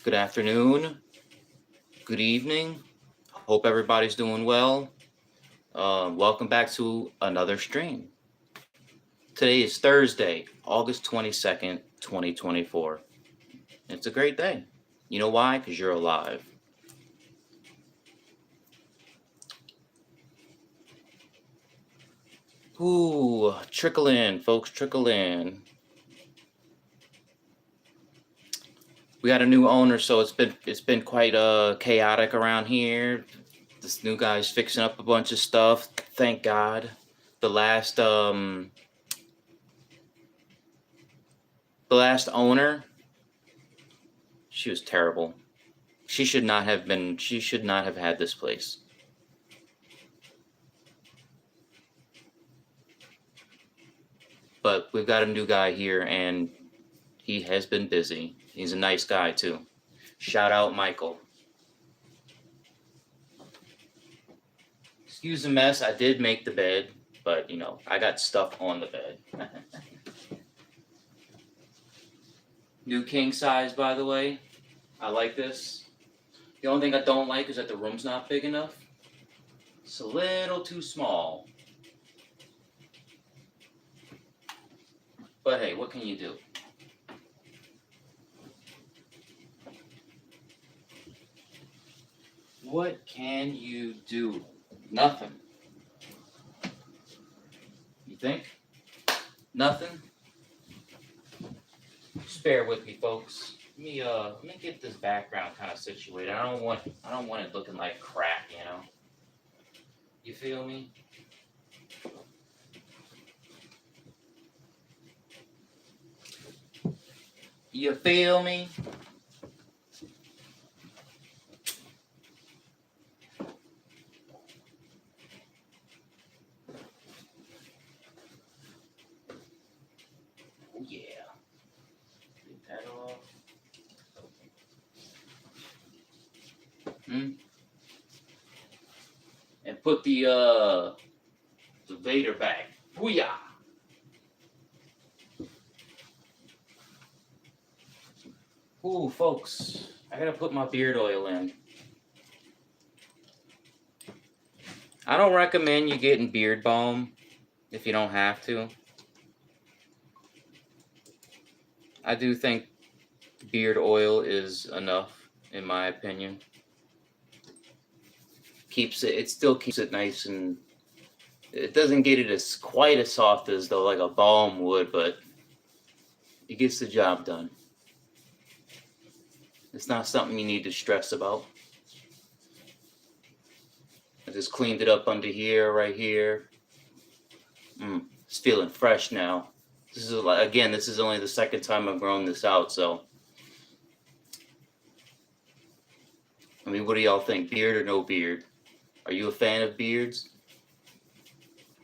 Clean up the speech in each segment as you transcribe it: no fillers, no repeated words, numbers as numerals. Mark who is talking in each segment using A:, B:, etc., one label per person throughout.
A: Good afternoon, good evening. Hope everybody's doing well. Welcome back to another stream. Today is Thursday, August 22nd, 2024. It's a great day. You know why? Because you're alive. Ooh, trickle in, folks, trickle in. We got a new owner, so it's been quite chaotic around here. This new guy's fixing up a bunch of stuff. Thank God. The last um the last owner, she was terrible. She should not have had this place. But we've got a new guy here and he has been busy. He's a nice guy too. Shout out Michael. Excuse the mess. I did make the bed, but I got stuff on the bed. New king size, by the way. I like this. The only thing I don't like is that the room's not big enough. It's a little too small. But hey, what can you do? What can you do? Nothing. You think? Nothing? Just bear with me, folks. Let me get this background kind of situated. I don't want it looking like crap, You feel me? You feel me? Oh yeah. Get that off. And put the Vader back. Booyah! Ooh, folks, I gotta put my beard oil in. I don't recommend you getting beard balm if you don't have to. I do think beard oil is enough, in my opinion. It still keeps it nice, and it doesn't get it as quite as soft as though like a balm would, but it gets the job done. It's not something you need to stress about. I just cleaned it up under here, right here. It's feeling fresh now. This is only the second time I've grown this out, so. I mean, what do y'all think? Beard or no beard? Are you a fan of beards?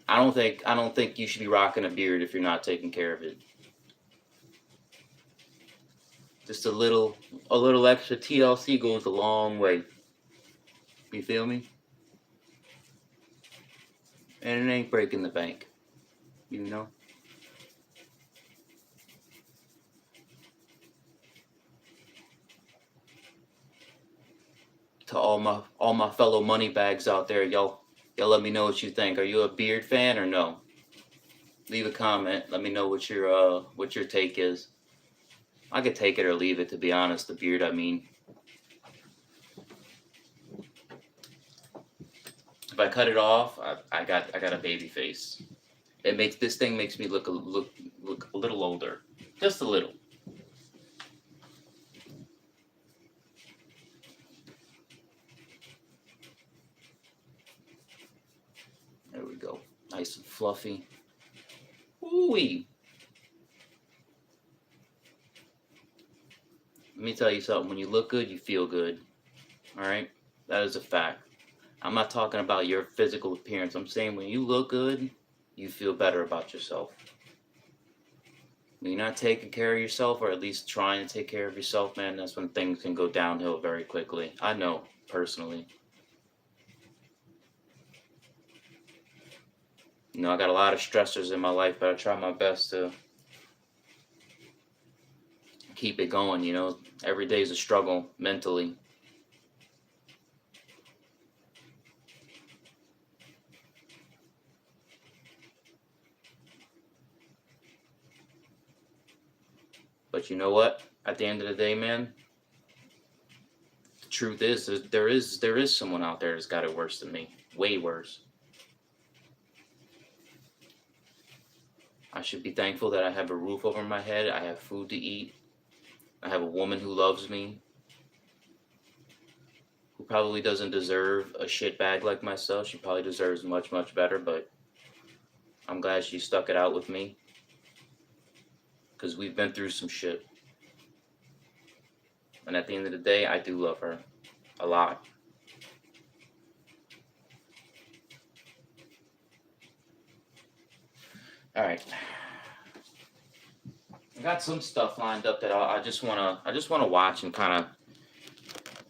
A: I don't think you should be rocking a beard if you're not taking care of it. Just a little extra TLC goes a long way. You feel me? And it ain't breaking the bank. To all my fellow money bags out there, y'all let me know what you think. Are you a beard fan or no? Leave a comment. Let me know what your take is. I could take it or leave it, to be honest. The beard, I mean. If I cut it off, I got a baby face. This thing makes me look a little older, just a little. There we go, nice and fluffy. Ooh-wee. Let me tell you something. When you look good, you feel good. All right, that is a fact. I'm not talking about your physical appearance. I'm saying when you look good, you feel better about yourself. When you're not taking care of yourself, or at least trying to take care of yourself, man, that's when things can go downhill very quickly. I know, personally. I got a lot of stressors in my life, but I try my best to keep it going, you know. Every day is a struggle mentally. But you know what? At the end of the day, man, the truth is there is someone out there that's got it worse than me. Way worse. I should be thankful that I have a roof over my head. I have food to eat. I have a woman who loves me, who probably doesn't deserve a shitbag like myself. She probably deserves much, much better, but I'm glad she stuck it out with me, because we've been through some shit. And at the end of the day, I do love her a lot. All right. I got some stuff lined up that I just wanna watch and kind of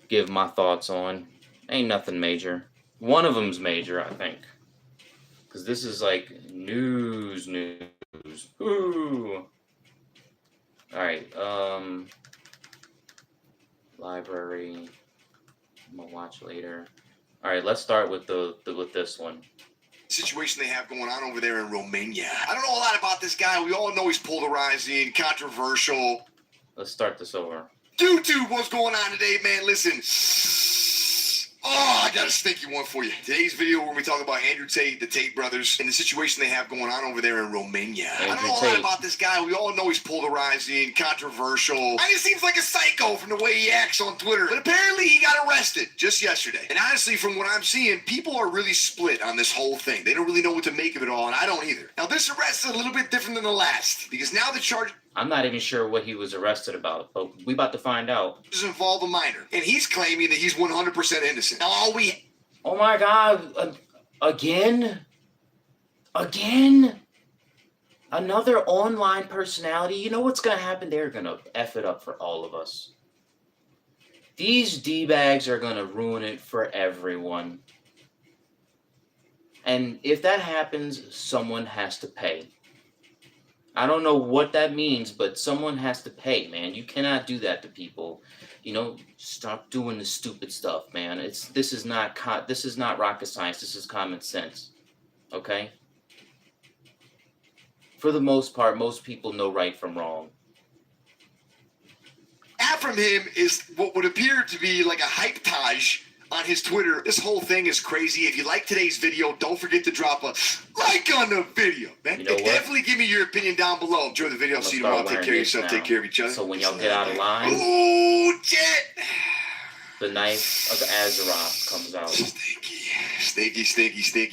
A: give my thoughts on. Ain't nothing major. One of them's major, I think, because this is like news. Ooh. All right. Library. I'm gonna watch later. All right. Let's start with with this one.
B: Situation they have going on over there in Romania. I don't know a lot about this guy. We all know he's polarizing, controversial.
A: Let's start this over.
B: YouTube, what's going on today, man? Listen. Oh, I got a stinky one for you. Today's video, we're going to be talking about Andrew Tate, the Tate brothers, and the situation they have going on over there in Romania. I don't know a lot about this guy. We all know he's polarizing, controversial. And he seems like a psycho from the way he acts on Twitter. But apparently he got arrested just yesterday. And honestly, from what I'm seeing, people are really split on this whole thing. They don't really know what to make of it all, and I don't either. Now, this arrest is a little bit different than the last, because now the charge...
A: I'm not even sure what he was arrested about, but we about to find out.
B: ...involve a minor, and he's claiming that he's 100% innocent. Now,
A: Oh my God! Again? Another online personality? You know what's gonna happen? They're gonna F it up for all of us. These D-bags are gonna ruin it for everyone. And if that happens, someone has to pay. I don't know what that means, but someone has to pay, man. You cannot do that to people. You know, stop doing the stupid stuff, man. This is not rocket science. This is common sense. Okay? For the most part, most people know right from wrong.
B: From him is what would appear to be like a hype-tage on his Twitter. This whole thing is crazy. If you like today's video, don't forget to drop a like on the video, man. You know, definitely give me your opinion down below. Enjoy the video. See you tomorrow. Take care of yourself. Take care of each other.
A: So when y'all get out of line,
B: ooh, jet.
A: The knife of Azeroth comes out.
B: Stinky.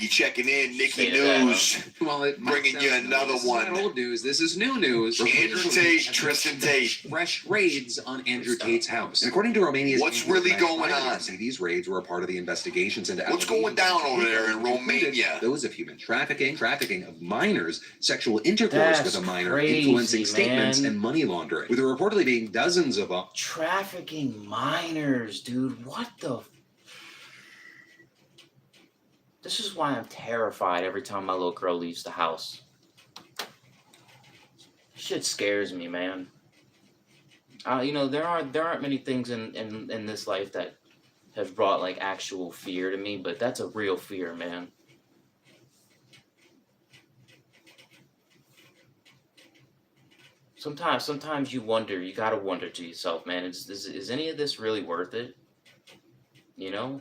B: Checking in, Nicky News.
C: Well,
B: bringing you another one.
C: Not old news. This is new news.
B: Andrew Tate, Tristan Tate.
C: Fresh raids on Andrew Tate's house. And according to Romania's...
B: What's really going on?
C: These raids were a part of the investigations into...
B: What's going down over there in Romania?
C: Those of human trafficking of minors, sexual intercourse with a minor, influencing statements, and money laundering. With there reportedly being dozens of...
A: Trafficking minors, dude. What the... This is why I'm terrified every time my little girl leaves the house. Shit scares me, man. You know, there aren't many things in this life that have brought like actual fear to me, but that's a real fear, man. Sometimes you wonder, you gotta wonder to yourself, man, is any of this really worth it? You know?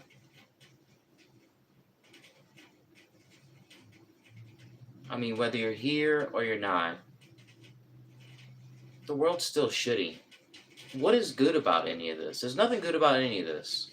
A: I mean, whether you're here or you're not, the world's still shitty. What is good about any of this? There's nothing good about any of this.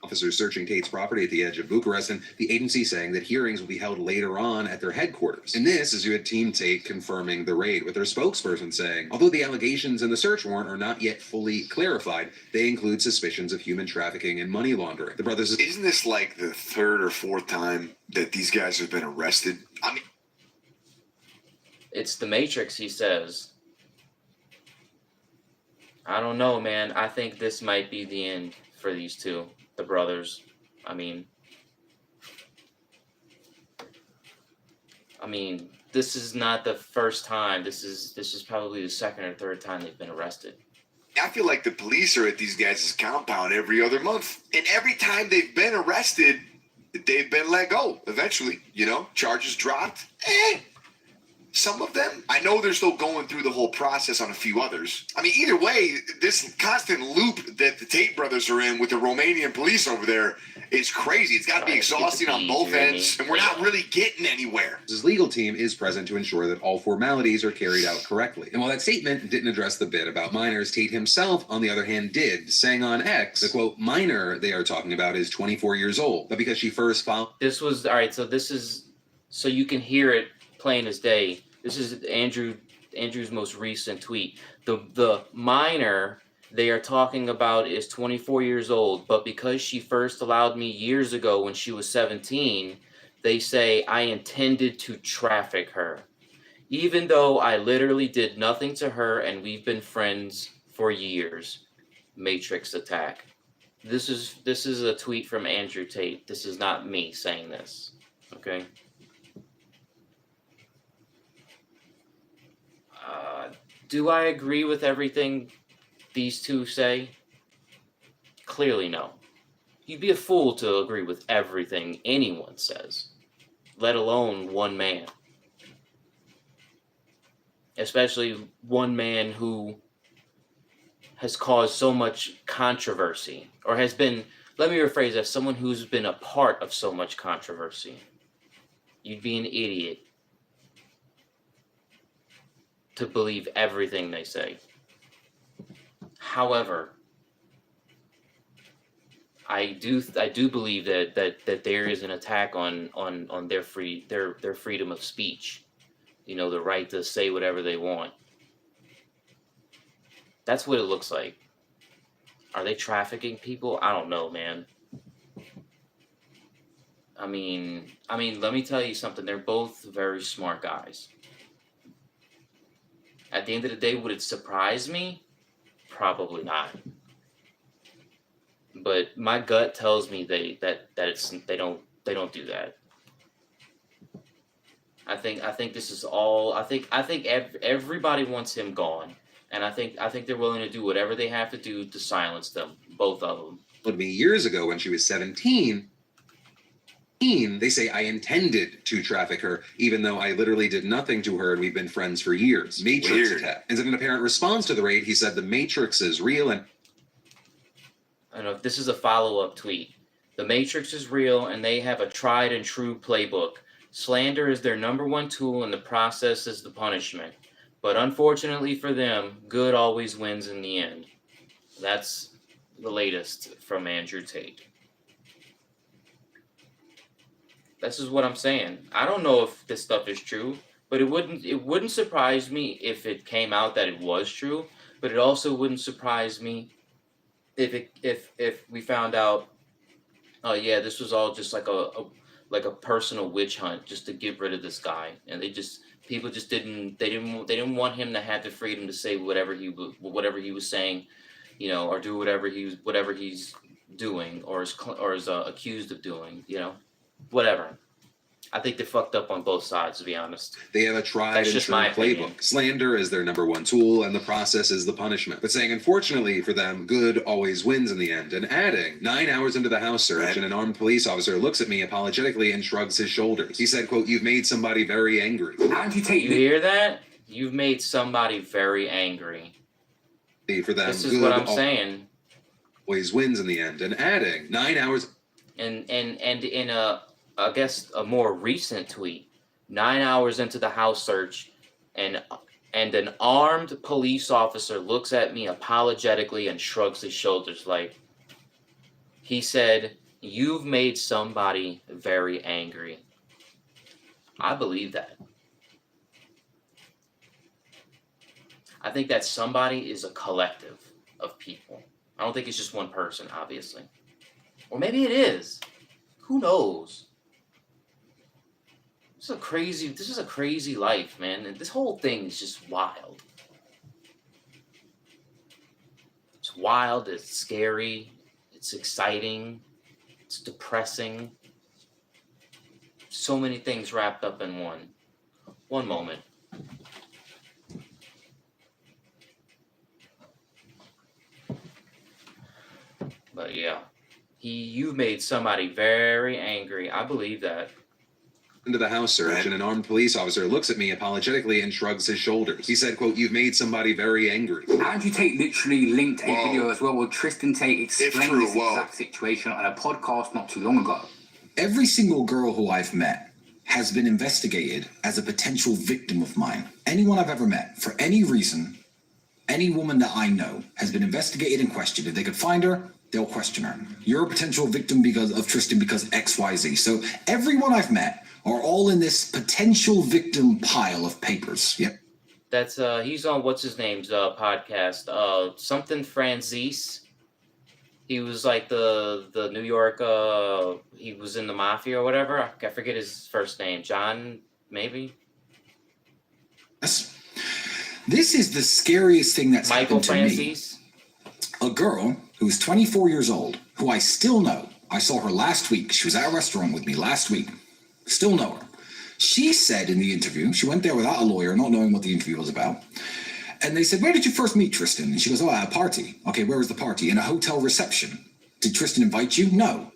C: Officers searching Tate's property at the edge of Bucharest, and the agency saying that hearings will be held later on at their headquarters. And this is you had Team Tate confirming the raid, with their spokesperson saying, although the allegations in the search warrant are not yet fully clarified, they include suspicions of human trafficking and money laundering. The brothers...
B: Isn't this like the third or fourth time that these guys have been arrested? I mean...
A: It's the Matrix, he says. I don't know, man. I think this might be the end for these two. The brothers. I mean, this is not the first time. This is probably the second or third time they've been arrested.
B: I feel like the police are at these guys' compound every other month. And every time they've been arrested, they've been let go eventually, charges dropped. Some of them, I know they're still going through the whole process on a few others. I mean, either way, this constant loop that the Tate brothers are in with the Romanian police over there is crazy. It's got to be exhausting on both ends, and we're not really getting anywhere.
C: His legal team is present to ensure that all formalities are carried out correctly. And while that statement didn't address the bit about minors, Tate himself, on the other hand, did, saying on X, the quote, minor they are talking about is 24 years old. But because she first found...
A: This was, all right, so you can hear it plain as day. This is Andrew's most recent tweet. The minor they are talking about is 24 years old, but because she first allowed me years ago when she was 17, they say I intended to traffic her, even though I literally did nothing to her and we've been friends for years. Matrix attack. This is a tweet from Andrew Tate. This is not me saying this. Okay. Do I agree with everything these two say? Clearly no. You'd be a fool to agree with everything anyone says, let alone one man. Especially one man who has caused so much controversy, or has been, let me rephrase that, someone who's been a part of so much controversy. You'd be an idiot to believe everything they say. However, I do believe that there is an attack on their freedom of speech. The right to say whatever they want. That's what it looks like. Are they trafficking people? I don't know, man. I mean, let me tell you something. They're both very smart guys. At the end of the day, would it surprise me? Probably not. But my gut tells me they don't do that. I think this is all. I think everybody wants him gone, and I think they're willing to do whatever they have to do to silence them, both of them.
C: But me years ago when she was 17. They say I intended to traffic her, even though I literally did nothing to her and we've been friends for years. Matrix attack. And in an apparent response to the raid, he said the Matrix is real and...
A: I don't know if this is a follow-up tweet. The Matrix is real and they have a tried and true playbook. Slander is their number one tool and the process is the punishment. But unfortunately for them, good always wins in the end. That's the latest from Andrew Tate. This is what I'm saying. I don't know if this stuff is true, but it wouldn't surprise me if it came out that it was true. But it also wouldn't surprise me if we found out, oh yeah, this was all just like a personal witch hunt just to get rid of this guy, and people just didn't want him to have the freedom to say whatever he was saying, or do whatever he's doing or is accused of doing, whatever. I think they're fucked up on both sides, to be honest.
C: They have a tried and true playbook. Slander is their number one tool, and the process is the punishment. But saying, unfortunately for them, good always wins in the end. And adding, 9 hours into the house search, and an armed police officer looks at me apologetically and shrugs his shoulders. He said, quote, "You've made somebody very angry."
A: You hear that? You've made somebody very angry.
C: For them,
A: this is what I'm saying.
C: Always wins in the end. And adding, 9 hours...
A: And in I guess a more recent tweet, 9 hours into the house search, and an armed police officer looks at me apologetically and shrugs his shoulders like, he said, "You've made somebody very angry." I believe that. I think that somebody is a collective of people. I don't think it's just one person, obviously. Or maybe it is. Who knows? This is a crazy life, man. And this whole thing is just wild. It's wild, it's scary, it's exciting, it's depressing. So many things wrapped up in one. One moment. But yeah, you made somebody very angry. I believe that.
C: Into the house search, and an armed police officer looks at me apologetically and shrugs his shoulders. He said, quote, "You've made somebody very angry."
D: Andrew Tate literally linked a video as well where Tristan Tate explained this exact situation on a podcast not too long ago.
E: Every single girl who I've met has been investigated as a potential victim of mine. Anyone I've ever met, for any reason, any woman that I know has been investigated and questioned. If they could find her, they'll question her. You're a potential victim because of Tristan because XYZ. So everyone I've met are all in this potential victim pile of papers. Yep.
A: That's he's on what's his name's podcast. Something Franzese. He was like the New York he was in the mafia or whatever. I forget his first name. John, maybe?
E: Yes. This is the scariest thing that's
A: Michael
E: happened to
A: Franzese.
E: me. A girl who's 24 years old, who I still know. I saw her last week. She was at a restaurant with me last week. Still know her. She said in the interview, she went there without a lawyer, not knowing what the interview was about. And they said, "Where did you first meet Tristan?" And she goes, "Oh, at a party." "Okay, where was the party?" "In a hotel reception." "Did Tristan invite you?" "No."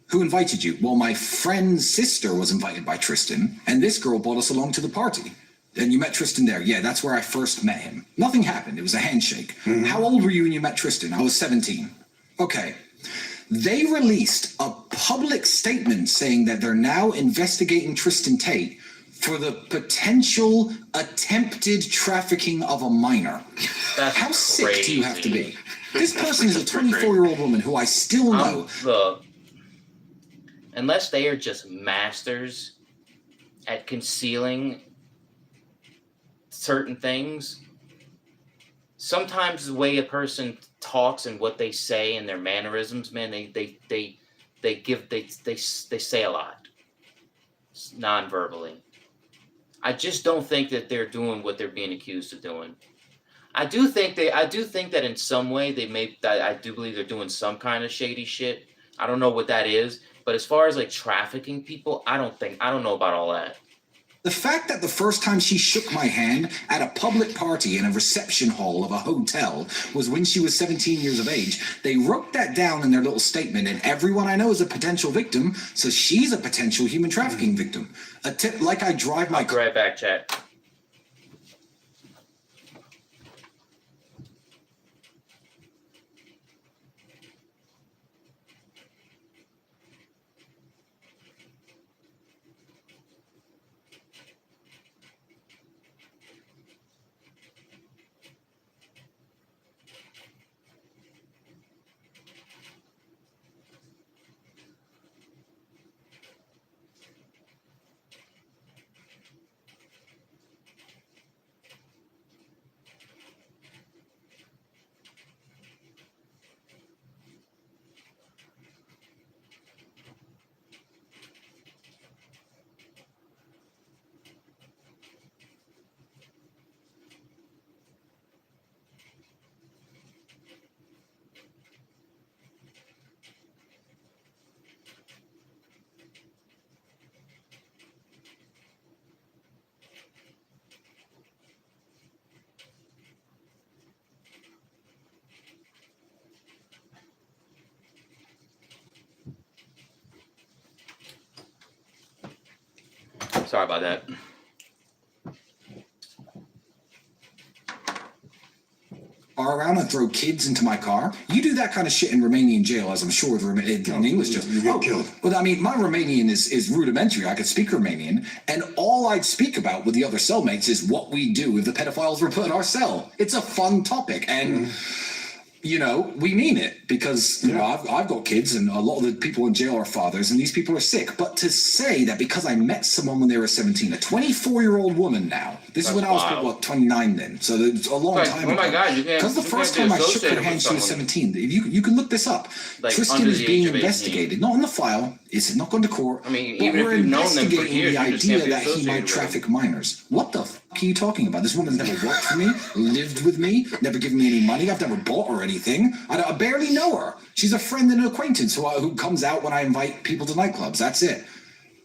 E: "Who invited you?" "Well, my friend's sister was invited by Tristan, and this girl brought us along to the party." "And you met Tristan there?" "Yeah, that's where I first met him." Nothing happened. It was a handshake. Mm-hmm. "How old were you when you met Tristan?" "I was 17. "Okay." They released a public statement saying that they're now investigating Tristan Tate for the potential attempted trafficking of a minor.
A: That's
E: How
A: crazy.
E: sick do you have to be? This person is a 24-year-old woman who I still know.
A: Look, unless they are just masters at concealing certain things, sometimes the way a person talks and what they say and their mannerisms, man, they say a lot non-verbally. I just don't think that they're doing what they're being accused of doing. I do think that in some way I do believe they're doing some kind of shady shit. I don't know what that is, but as far as like trafficking people, I don't know about all that.
E: The fact that the first time she shook my hand at a public party in a reception hall of a hotel was when she was 17 years of age, they wrote that down in their little statement, and everyone I know is a potential victim, so she's a potential human trafficking victim. Like I drive my...
A: I'll be right back, chat. Sorry about that.
E: Are around and throw kids into my car. You do that kind of shit in Romanian jail, as I'm sure in English just
B: you get killed.
E: Well, I mean, my Romanian is rudimentary. I could speak Romanian, and all I'd speak about with the other cellmates is what we do if the pedophiles were put in our cell. It's a fun topic, and you know, we mean it because you know I've got kids, and a lot of the people in jail are fathers, and these people are sick. But to say that because I met someone when they were 17, a 24-year-old woman now. This is when I was 29 then, so it's a long time ago.
A: Oh my God, you can't.
E: Because the first time I shook her hand, she was 17. You can look this up.
A: Like,
E: Tristan is being investigated, not in the file. It's not going to court.
A: I mean,
E: but
A: even
E: we're
A: if you've known them for
E: investigating
A: years,
E: the
A: you just
E: idea
A: can't be
E: that he
A: associated
E: might
A: with
E: traffic minors. What the fuck are you talking about? This woman's never worked for me, lived with me, never given me any money. I've never bought her anything. I barely know her. She's a friend and an acquaintance who comes out when I invite people to nightclubs. That's it.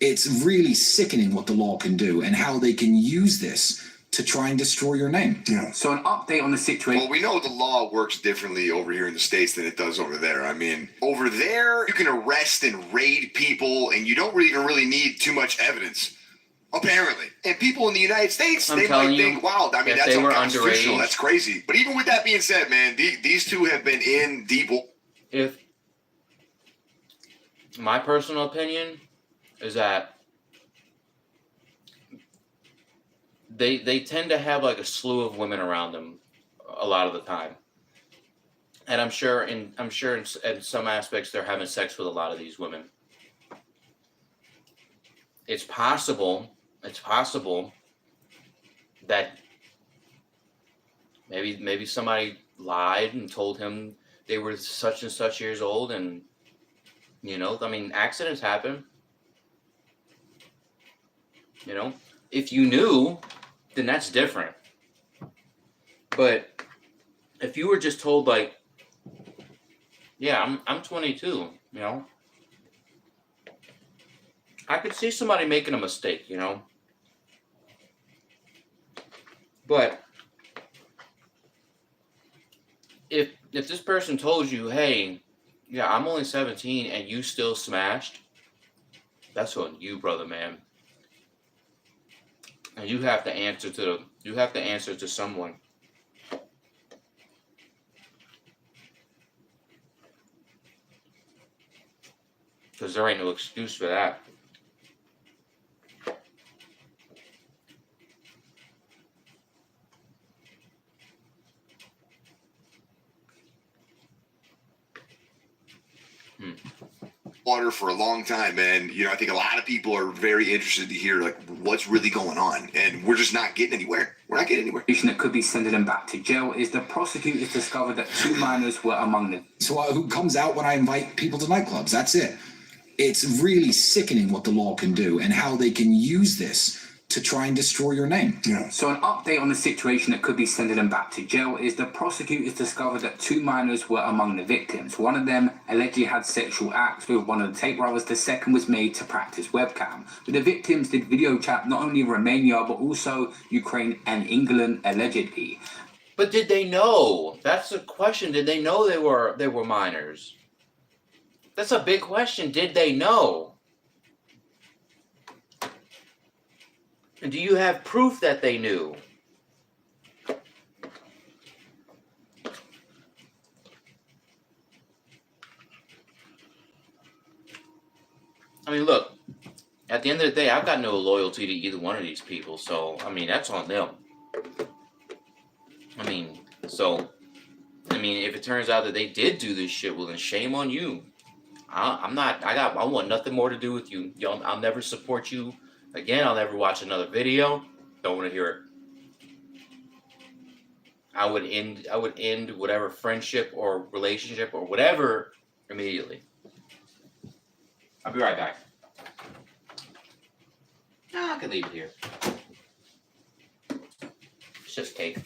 E: It's really sickening what the law can do and how they can use this to try and destroy your name.
D: Yeah. So an update on the situation.
B: Well, we know the law works differently over here in the States than it does over there. I mean, over there, you can arrest and raid people, and you don't even really need too much evidence, apparently. And people in the United States, they might think, wow, I mean, that's unconstitutional. That's crazy. But even with that being said, man, these two have been in deep.
A: If my personal opinion is that they tend to have like a slew of women around them a lot of the time, and I'm sure in some aspects they're having sex with a lot of these women. It's possible that maybe somebody lied and told him they were such and such years old, and I mean, accidents happen. If you knew, then that's different. But if you were just told, like, yeah, I'm 22, I could see somebody making a mistake, But if this person told you, hey, yeah, I'm only 17 and you still smashed, that's on you, brother, man. And you have to answer to someone. Because there ain't no excuse for that.
B: Water for a long time, and I think a lot of people are very interested to hear like what's really going on, and we're just not getting anywhere. We're not getting anywhere.
D: That could be sending them back to jail is the prosecutors discovered that 2 minors were among them.
E: So who comes out when I invite people to nightclubs? That's it. It's really sickening what the law can do and how they can use this to try and destroy your name.
D: Yeah. So an update on the situation that could be sending them back to jail is the prosecutors discovered that 2 minors were among the victims. One of them allegedly had sexual acts with one of the Tate Brothers. The second was made to practice webcam. But the victims did video chat not only in Romania but also Ukraine and England allegedly.
A: But did they know? That's the question. Did they know they were minors? That's a big question. Did they know? And do you have proof that they knew? I mean, look, at the end of the day, I've got no loyalty to either one of these people, so, I mean, that's on them. I mean, if it turns out that they did do this shit, well, then shame on you. I want nothing more to do with you. I'll never support you. Again, I'll never watch another video. Don't want to hear it. I would end whatever friendship or relationship or whatever immediately. I'll be right back. I can leave it here. It's just cake.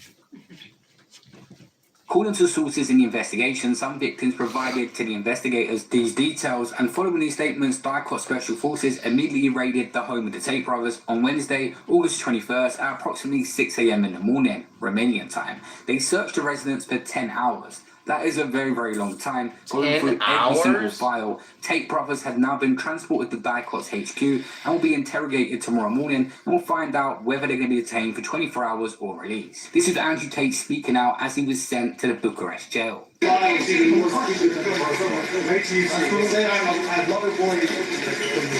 D: According to sources in the investigation, some victims provided to the investigators these details, and following these statements, Hancock Special Forces immediately raided the home of the Tate Brothers on Wednesday, August 21st at approximately 6 a.m. in the morning, Romanian time. They searched the residence for 10 hours. That is a very, very long time. Going through every single file. Tate Brothers have now been transported to Hancock's HQ and will be interrogated tomorrow morning, and we'll find out whether they're going to be detained for 24 hours or released. This is Andrew Tate speaking out as he was sent to the Bucharest jail.
F: The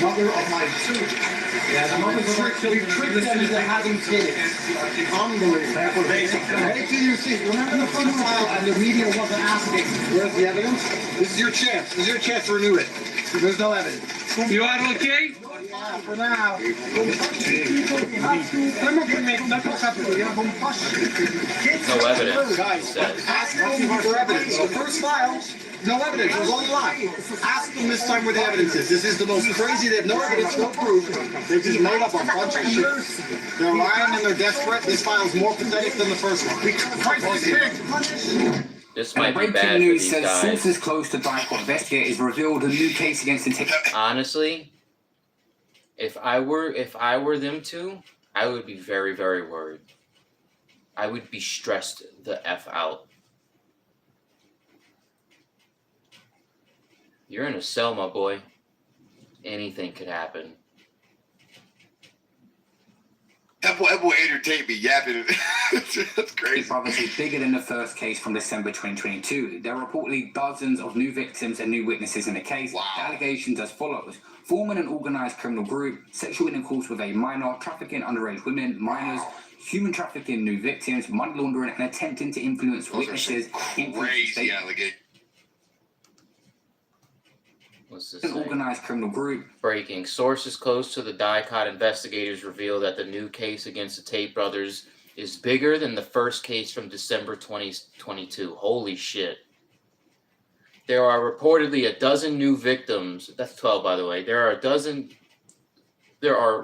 F: mother of my children. We tricked them into having kids. Unbelievable. Wait till you see. Remember the first file and the media wasn't asking, where's the evidence? This is your chance. This is your chance to renew it. There's no evidence. You are okay? Yeah, for now.
A: No evidence.
F: Guys, ask them for evidence. The first file, no evidence. It was all a lie. Ask them this time where the evidence is. This is the most crazy. They have no evidence, no proof. They just made up a bunch of shit. They're lying and they're desperate. This file is more pathetic than the first one.
A: This might be bad
D: breaking
A: for
D: news
A: these
D: says
A: guys.
D: sources close to Hancock investigators revealed a new case against the Tate.
A: Honestly, If I were them two, I would be very, very worried. I would be stressed the F out. You're in a cell, my boy. Anything could happen.
B: That boy Andrew Tate be yapping. That's crazy.
D: Tate Brothers is bigger than the first case from December 2022. There are reportedly dozens of new victims and new witnesses in the case.
B: Wow.
D: The allegations as follows. Forming an organized criminal group, sexual intercourse with a minor, trafficking underage women, minors, human trafficking new victims, money laundering, and attempting to influence witnesses.
B: Crazy allegation.
A: What's this
D: An
A: say?
D: organized criminal group.
A: Breaking. Sources close to the DICOT investigators reveal that the new case against the Tate brothers is bigger than the first case from December 2022. Holy shit. There are reportedly a dozen new victims. That's 12, by the way. There are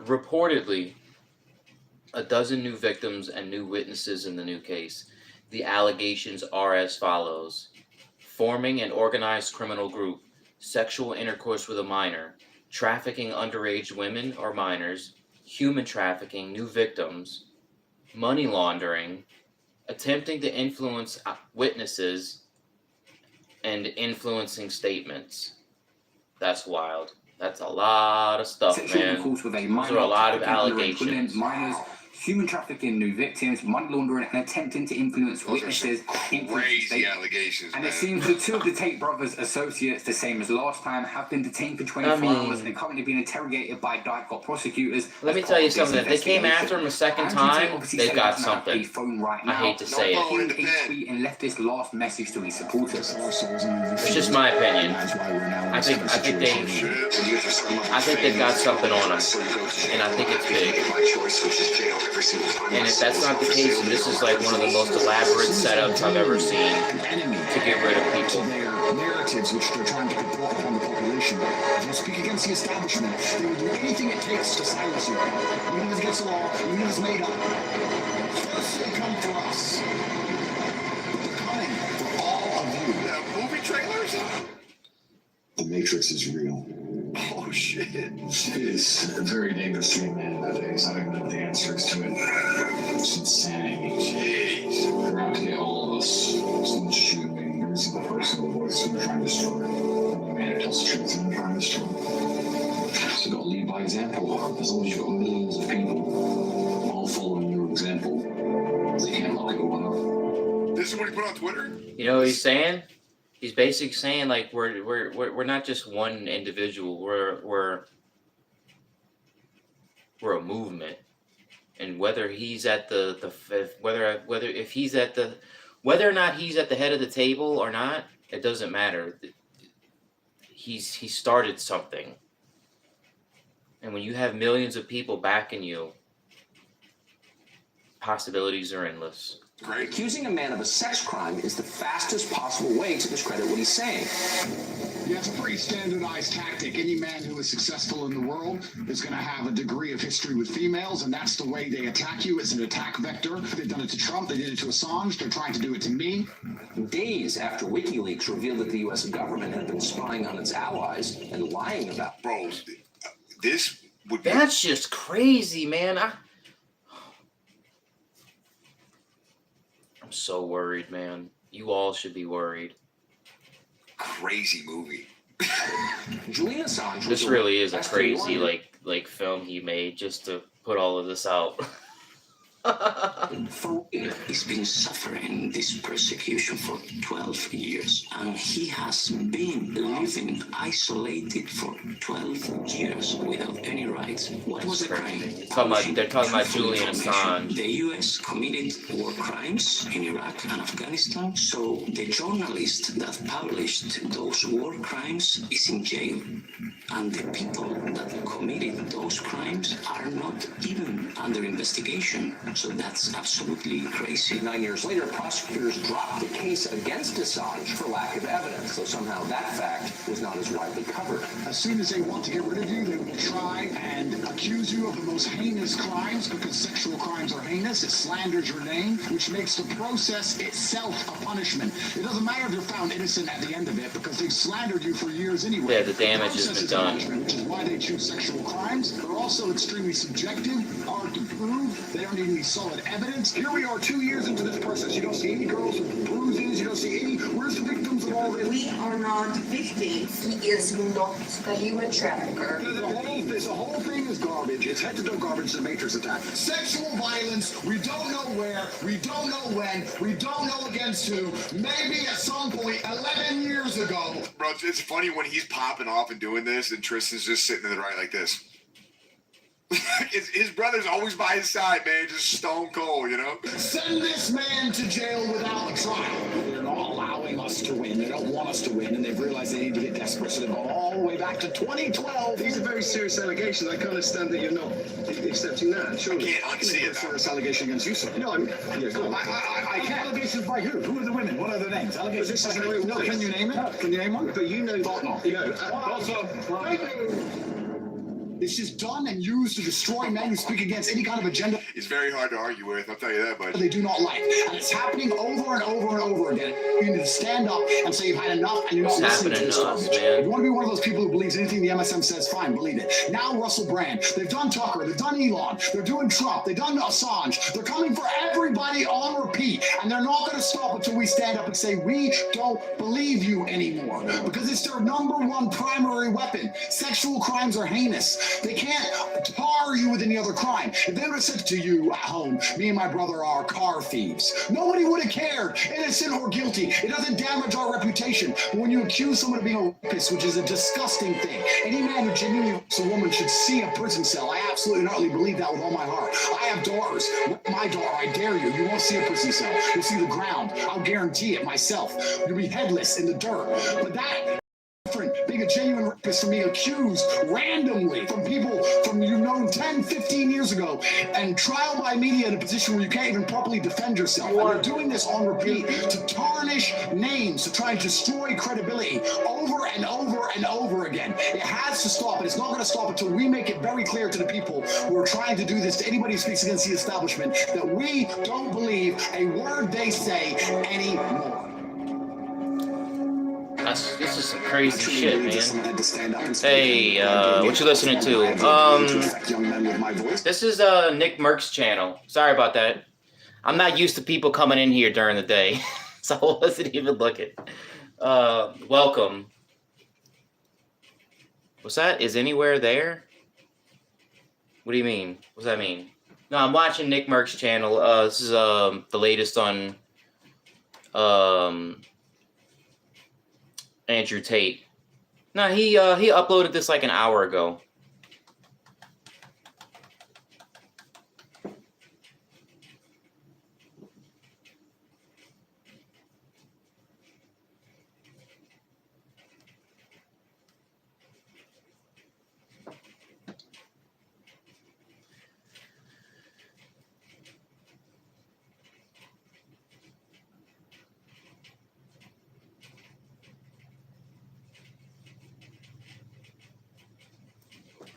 A: reportedly a dozen new victims and new witnesses in the new case. The allegations are as follows. Forming an organized criminal group. Sexual intercourse with a minor, trafficking underage women or minors, human trafficking, new victims, money laundering, attempting to influence witnesses, and influencing statements. That's wild. That's a lot of stuff,
D: Sexual
A: man.
D: intercourse with a
A: Those
D: minor,
A: are a lot of
D: trafficking underage
A: allegations.
D: women, minors, human trafficking, new victims, money laundering, and attempting to influence witnesses.
B: Crazy allegations,
D: And
B: man.
D: it seems the two of the Tate brothers' associates, the same as last time, have been detained for 24 hours and are currently being interrogated by DICOT prosecutors.
A: Let me tell you something. If they came after him a second time, they've got something. I hate to say it.
D: He and left this last message to his supporters.
A: It's just my opinion. I think they've got something on them, and I think it's big. And if that's not the case, then this is like one of the most elaborate setups I've ever seen to get rid of people.
E: Their narratives, which they're trying to put upon the population, will speak against the establishment. They will do anything it takes to silence you. Even if it gets law, even if it's made up. First they come for us. But they're coming for all of you.
B: Movie trailers?
E: The Matrix is real.
B: Oh shit.
E: It's a very dangerous thing, man, nowadays. I don't know the answers to it. It's insanity.
B: Jeez.
E: They're out to get all of us. Someone shooting, every single person with a voice who they're trying to destroy. Only man who tells the truth and they're trying to destroy. So you gotta lead by example. As long as you've got millions of people all following your example, they can't lock everyone up.
B: This is what he put on Twitter?
A: You know what he's saying? He's basically saying like we're not just one individual. We're a movement, and whether he's at whether or not he's at the head of the table or not, it doesn't matter. He started something, and when you have millions of people backing you, possibilities are endless.
B: Great.
G: Accusing a man of a sex crime is the fastest possible way to discredit what he's saying.
E: Yeah, it's a pretty standardized tactic. Any man who is successful in the world is going to have a degree of history with females, and that's the way they attack you. It's an attack vector. They've done it to Trump. They did it to Assange. They're trying to do it to me.
G: Days after WikiLeaks revealed that the U.S. government had been spying on its allies and lying about
B: Bro, this would be...
A: That's just crazy, man. I'm so worried, man. You all should be worried.
B: crazy movie.
G: Julian Assange.
A: This really is a crazy like film he made just to put all of this out.
H: He's been suffering this persecution for 12 years, and he has been living isolated for 12 years without any rights. What was the crime?
A: They're talking about Julian Assange.
H: The U.S. committed war crimes in Iraq and Afghanistan, so the journalist that published those war crimes is in jail, and the people that committed those crimes are not even under investigation. So that's absolutely crazy.
G: 9 years later, prosecutors dropped the case against Assange for lack of evidence, though somehow that fact was not as widely covered.
I: As soon as they want to get rid of you, they will try and accuse you of the most heinous crimes, because sexual crimes are heinous. It slanders your name, which makes the process itself a punishment. It doesn't matter if you're found innocent at the end of it, because they've slandered you for years anyway.
A: Yeah, the damage has been done.
I: Which is why they choose sexual crimes. They're also extremely subjective, hard to prove. They don't need any solid evidence. Here we are 2 years into this process. You don't see any girls with bruises. You don't see any. Where's the victims of all this?
J: We are not victims. He is not a human trafficker.
I: This whole thing is garbage. It's head-to-toe garbage, the Matrix attack. Sexual violence, we don't know where, we don't know when, we don't know against who. Maybe at some point 11 years ago.
B: Bro, it's funny when he's popping off and doing this, and Tristan's just sitting to the right like this. His brother's always by his side, man, just stone cold, you know?
I: Send this man to jail without a trial. They're not allowing us to win. They don't want us to win, and they've realized they need to get desperate, so they've gone all the way back to 2012.
F: These are very serious allegations. I can't understand that you're not accepting that. Sure.
B: I can't unsee it.
I: A serious allegation against you, sir.
F: No, I mean, yeah, go on.
I: I can't. Allegations by who? Who are the women? What are their names? Allegations by who? No, can you name it? Can you name one?
F: But you know,
I: Also, it's just done and used to destroy men who speak against any kind of agenda
B: He's very hard to argue with, I'll tell you that much.
I: they do not like. And it's happening over and over and over again. You need to stand up and say you've had enough and you're not listening to this garbage. If you want to be one of those people who believes anything the MSM says, fine, believe it. Now Russell Brand, they've done Tucker, they've done Elon, they're doing Trump, they've done Assange. They're coming for everybody on repeat. And they're not going to stop until we stand up and say, we don't believe you anymore. Because it's their number one primary weapon. Sexual crimes are heinous. They can't tar you with any other crime. If they would have said to you at home, me and my brother are car thieves, nobody would have cared, innocent or guilty. It doesn't damage our reputation. But when you accuse someone of being a rapist, which is a disgusting thing, any man who genuinely rapes a woman should see a prison cell. I absolutely and utterly believe that with all my heart. I have daughters. My daughter, I dare you. You won't see a prison cell. You'll see the ground. I'll guarantee it myself. You'll be headless in the dirt. But that being a genuine rapist from being accused randomly from people from 10, 15 years ago, and trial by media in a position where you can't even properly defend yourself. And they're doing this on repeat to tarnish names, to try and destroy credibility over and over and over again. It has to stop, and it's not going to stop until we make it very clear to the people who are trying to do this, to anybody who speaks against the establishment, that we don't believe a word they say anymore.
A: This is some crazy shit, man. Hey, what you listening to? This is Nick Merck's channel. Sorry about that. I'm not used to people coming in here during the day, so I wasn't even looking. Welcome. What's that? Is anywhere there? What do you mean? What does that mean? No, I'm watching Nick Merck's channel. This is the latest on Andrew Tate. No, he uploaded this like an hour ago.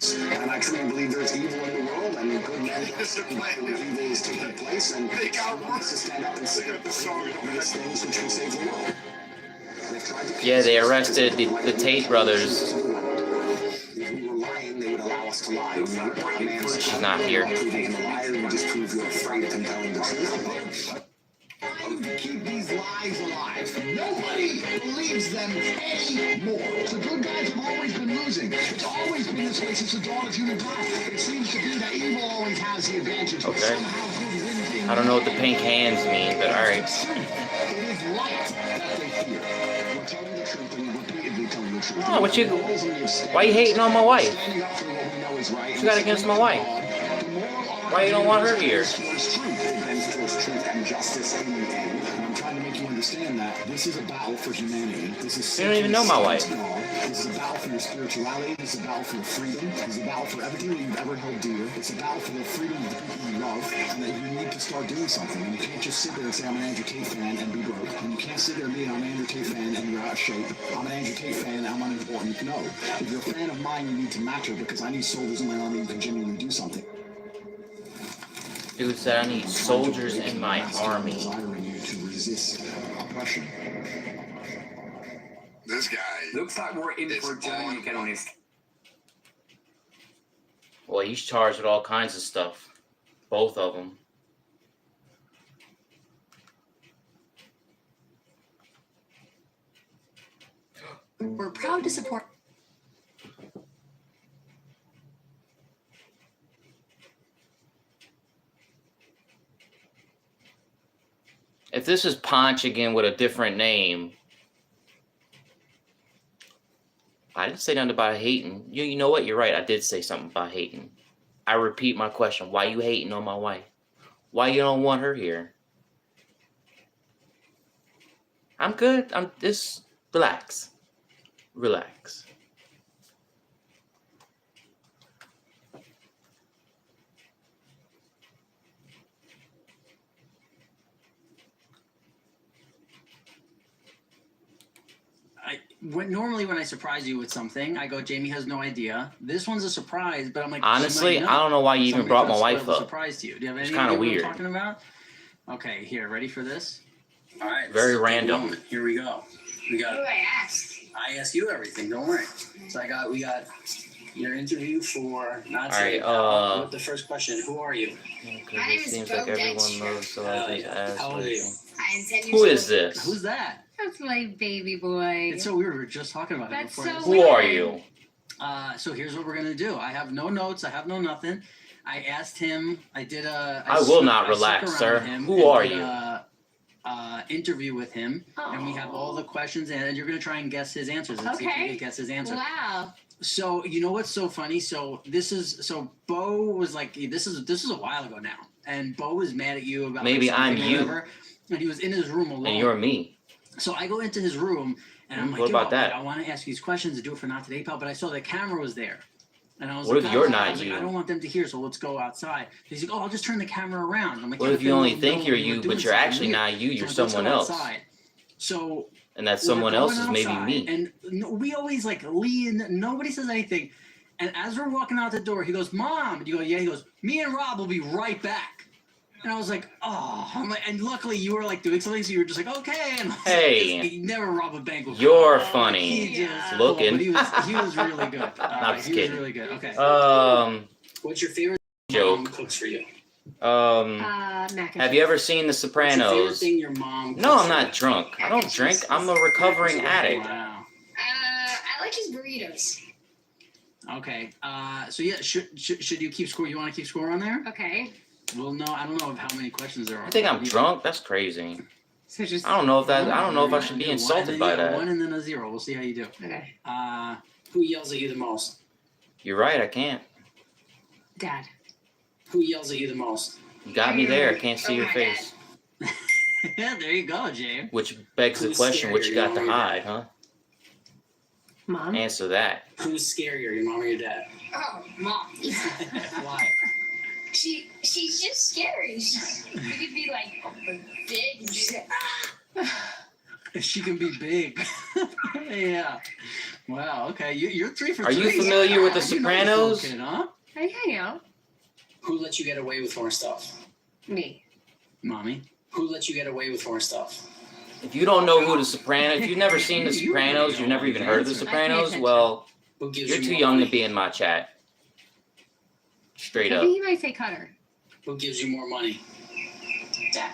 I: And I truly believe there's evil in the world, and good men evil is taking place, and they wants to stand up and say these things which can save the world.
A: Yeah, they arrested the Tate Brothers.
I: If we were lying, they would allow us to lie.
A: She's not here.
I: You just prove you're afraid of telling the truth. Trying to keep these lies alive. Nobody believes them anymore. The good guys have always been losing. It's always been this way since the dawn of humankind. It seems to be that evil always has the advantage.
A: Okay. I don't know what the pink hands mean, but alright.
I: It is light that they fear. We're telling the truth and repeatedly telling the truth.
A: Oh, what you? Why you hating on my wife? What you got against my wife? Why you don't want her here?
I: Truth and justice in the end. I'm trying to make you understand that this is a battle for humanity. This is
A: You don't even know my wife.
I: This is a battle for your spirituality. This is a battle for your freedom. This is a battle for everything that you've ever held dear. It's a battle for the freedom of the people you love, and that you need to start doing something. And you can't just sit there and say, I'm an Andrew Tate fan and be broke. And you can't sit there and be, I'm an Andrew Tate fan and you're out of shape. I'm an Andrew Tate fan and I'm unimportant. No. If you're a fan of mine, you need to matter, because I need soldiers in my army who can genuinely do something.
A: Dude said I need soldiers in my army.
I: Desiring you to resist oppression.
B: This guy
D: Looks like we're in for a journey, get honest.
A: Well, he's charged with all kinds of stuff. Both of them.
K: We're proud to support.
A: If this is Ponch again with a different name, I didn't say nothing about hating. You know what? You're right. I did say something about hating. I repeat my question. Why you hating on my wife? Why you don't want her here? I'm good. I'm just relax. Relax.
F: Normally when I surprise you with something, I go, Jamie has no idea. This one's a surprise, but I'm like,
A: honestly, I don't know why you even brought my wife up.
F: Surprise to you. Do you have any
A: it's kind of
F: idea
A: weird.
F: what I'm talking about? Okay, here, ready for this? All right.
A: Very random.
F: Here we go. We got.
K: Who I asked?
F: I asked you everything. Don't worry. So we got your interview for not
A: saying. All right.
F: with the first question. Who are you?
K: My name is
A: seems
K: Bo
A: like everyone
K: Dexter.
A: knows, so I just asked.
F: How old are you?
K: I am 10 years
A: Who
K: old.
A: is this?
F: Who's that?
K: That's my baby boy.
F: It's so weird. We were just talking about
K: That's
F: it before.
K: so
A: Who are you?
F: So here's what we're gonna do. I have no notes. I have no nothing. I asked him. I did a.
A: I will not relax, sir. Who are you?
F: Interview with him, and we have all the questions, and you're gonna try and guess his answers. And see if you can guess his answer.
K: Wow.
F: So you know what's so funny? So Bo was like, this is a while ago now, and Bo was mad at you about
A: Maybe
F: like,
A: I'm you,
F: whatever, and he was in his room alone.
A: and you're me.
F: So I go into his room, and I'm like,
A: what about that?
F: I want to ask you these questions to do it for Not Today, pal, but I saw the camera was there. And I was
A: What
F: like,
A: if you're
F: I
A: not
F: was like,
A: you?
F: I don't want them to hear, so let's go outside. He's like, I'll just turn the camera around. I'm like,
A: What
F: yeah,
A: if you
F: but
A: only
F: they'll
A: think
F: know
A: you're
F: we're
A: you,
F: doing
A: but you're
F: something
A: actually
F: weird.
A: not you? You're
F: So let's
A: someone
F: go
A: else.
F: outside. So
A: And that
F: we're
A: someone else is
F: going
A: maybe
F: outside,
A: me.
F: And we always like lean. Nobody says anything. And as we're walking out the door, he goes, "Mom." And you go, "Yeah." He goes, "Me and Rob will be right back." And I was like, "Oh." I'm like, and luckily you were like doing something, so you were just like, "Okay." And I was
A: Hey,
F: like, never rob a bank with
A: you're
F: Rob.
A: funny.
F: He just
A: Looking.
F: But he was really good.
A: I'm just
F: he
A: kidding.
F: was really good. Okay.
D: What's your favorite
A: Joke.
D: mom cooks for you?
K: Mac and
A: Have you ever seen The
D: What's your favorite
A: Sopranos?
D: thing your mom cooks
A: No, I'm
D: for
A: not
D: you?
A: drunk. I don't drink. I'm a recovering addict.
F: Wow.
K: I like his burritos.
F: Okay. So yeah, should you keep score? You want to keep score on there?
K: Okay.
F: Well, no, I don't know how many questions there are.
A: I think I'm drunk. That's crazy.
K: So just
A: I don't know if that. I don't know if I should be
F: One,
A: insulted
F: and
A: by
F: then, yeah,
A: that.
F: One and then a 0. We'll see how you do.
K: okay.
D: Who yells at you the most?
A: You're right. I can't.
K: Dad.
D: Who yells at you the most?
A: You got me there. I can't see
K: Oh
A: your
K: my
A: face.
F: Yeah, there you go, James.
A: Which begs the
D: Who's
A: question: what you got to
D: scarier,
A: hide, huh?
K: Mom.
A: Answer that.
D: Who's scarier, your mom or your dad?
K: Oh, Mom.
F: Why?
K: She's just scary. You could be like big and just say,
F: She can be big. Yeah. Wow. Okay. You're 3 for 3.
A: Are you familiar with The
F: You know this little
A: Sopranos?
F: kid, huh?
K: I hang out.
D: Who let you get away with more stuff?
K: Me.
F: Mommy.
D: Who let you get away with more stuff?
A: If you don't know who The Sopranos, if you've never seen The
F: You
A: Sopranos,
F: really
A: you've never even heard of The
F: don't
A: Sopranos,
K: attention.
A: well,
D: Who gives
A: you're
D: you
A: too
D: more
A: young to
D: money?
A: be in my chat. Straight
K: I
A: up.
K: think he might say Cutter.
D: Who gives you more money?
K: Dad.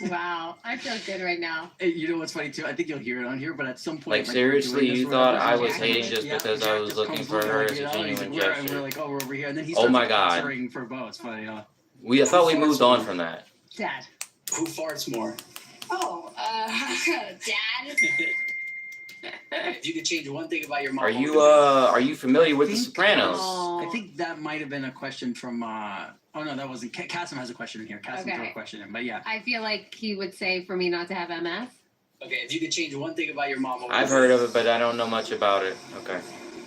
K: Wow. I feel good right now.
F: Hey, you know what's funny too? I think you'll hear it on here, but at some point,
A: Like,
F: we're
A: seriously,
F: doing this
A: you
F: or
A: thought
F: whatever,
A: I was
F: Jack
A: hating
F: comes-
A: just
F: yeah,
A: because I
F: Jack
A: was
F: just
A: looking
F: comes
A: for her
F: looking,
A: as a
F: you know, he's
A: genuine
F: like, "Where?" And
A: gesture.
F: we're like, "Oh, we're over here." And then he
A: Oh
F: starts
A: my God.
F: answering for Bo. It's funny, huh?
A: I thought we moved on from that.
K: Dad.
D: Who farts more?
K: Oh, Dad.
L: if you could change one thing about your mom.
A: Are you familiar with The Sopranos?
L: I think that might have been a question from. Oh no, that wasn't. Cassim has a question in here. Cassim threw a question in, but yeah.
M: I feel like he would say for me not to have MS.
L: Okay, if you could change one thing about your mom.
A: I've heard of it, but I don't know much about it. Okay,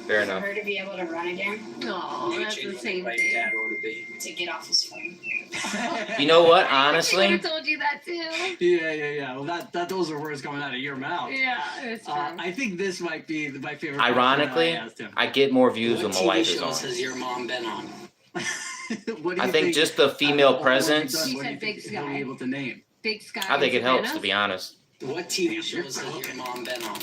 A: fair enough.
K: For her to be able to run again.
M: No, that's the same thing.
L: Dad or to be.
K: To get off his phone.
A: You know what?
M: I
A: Honestly,
M: would have told you that too.
L: Yeah. Well, those are words coming out of your mouth.
M: Yeah, it's true.
L: I think this might be my favorite.
A: ironically, I get more views when my wife is
L: What
A: on.
L: TV shows has your mom been on? What do
A: I
L: you
A: think just the female presence.
M: He said Big
L: He'll be
M: Sky.
L: able to name.
M: Big Sky.
A: I think it helps, to
M: Sopranos?
A: be honest.
L: What TV shows has your mom been on?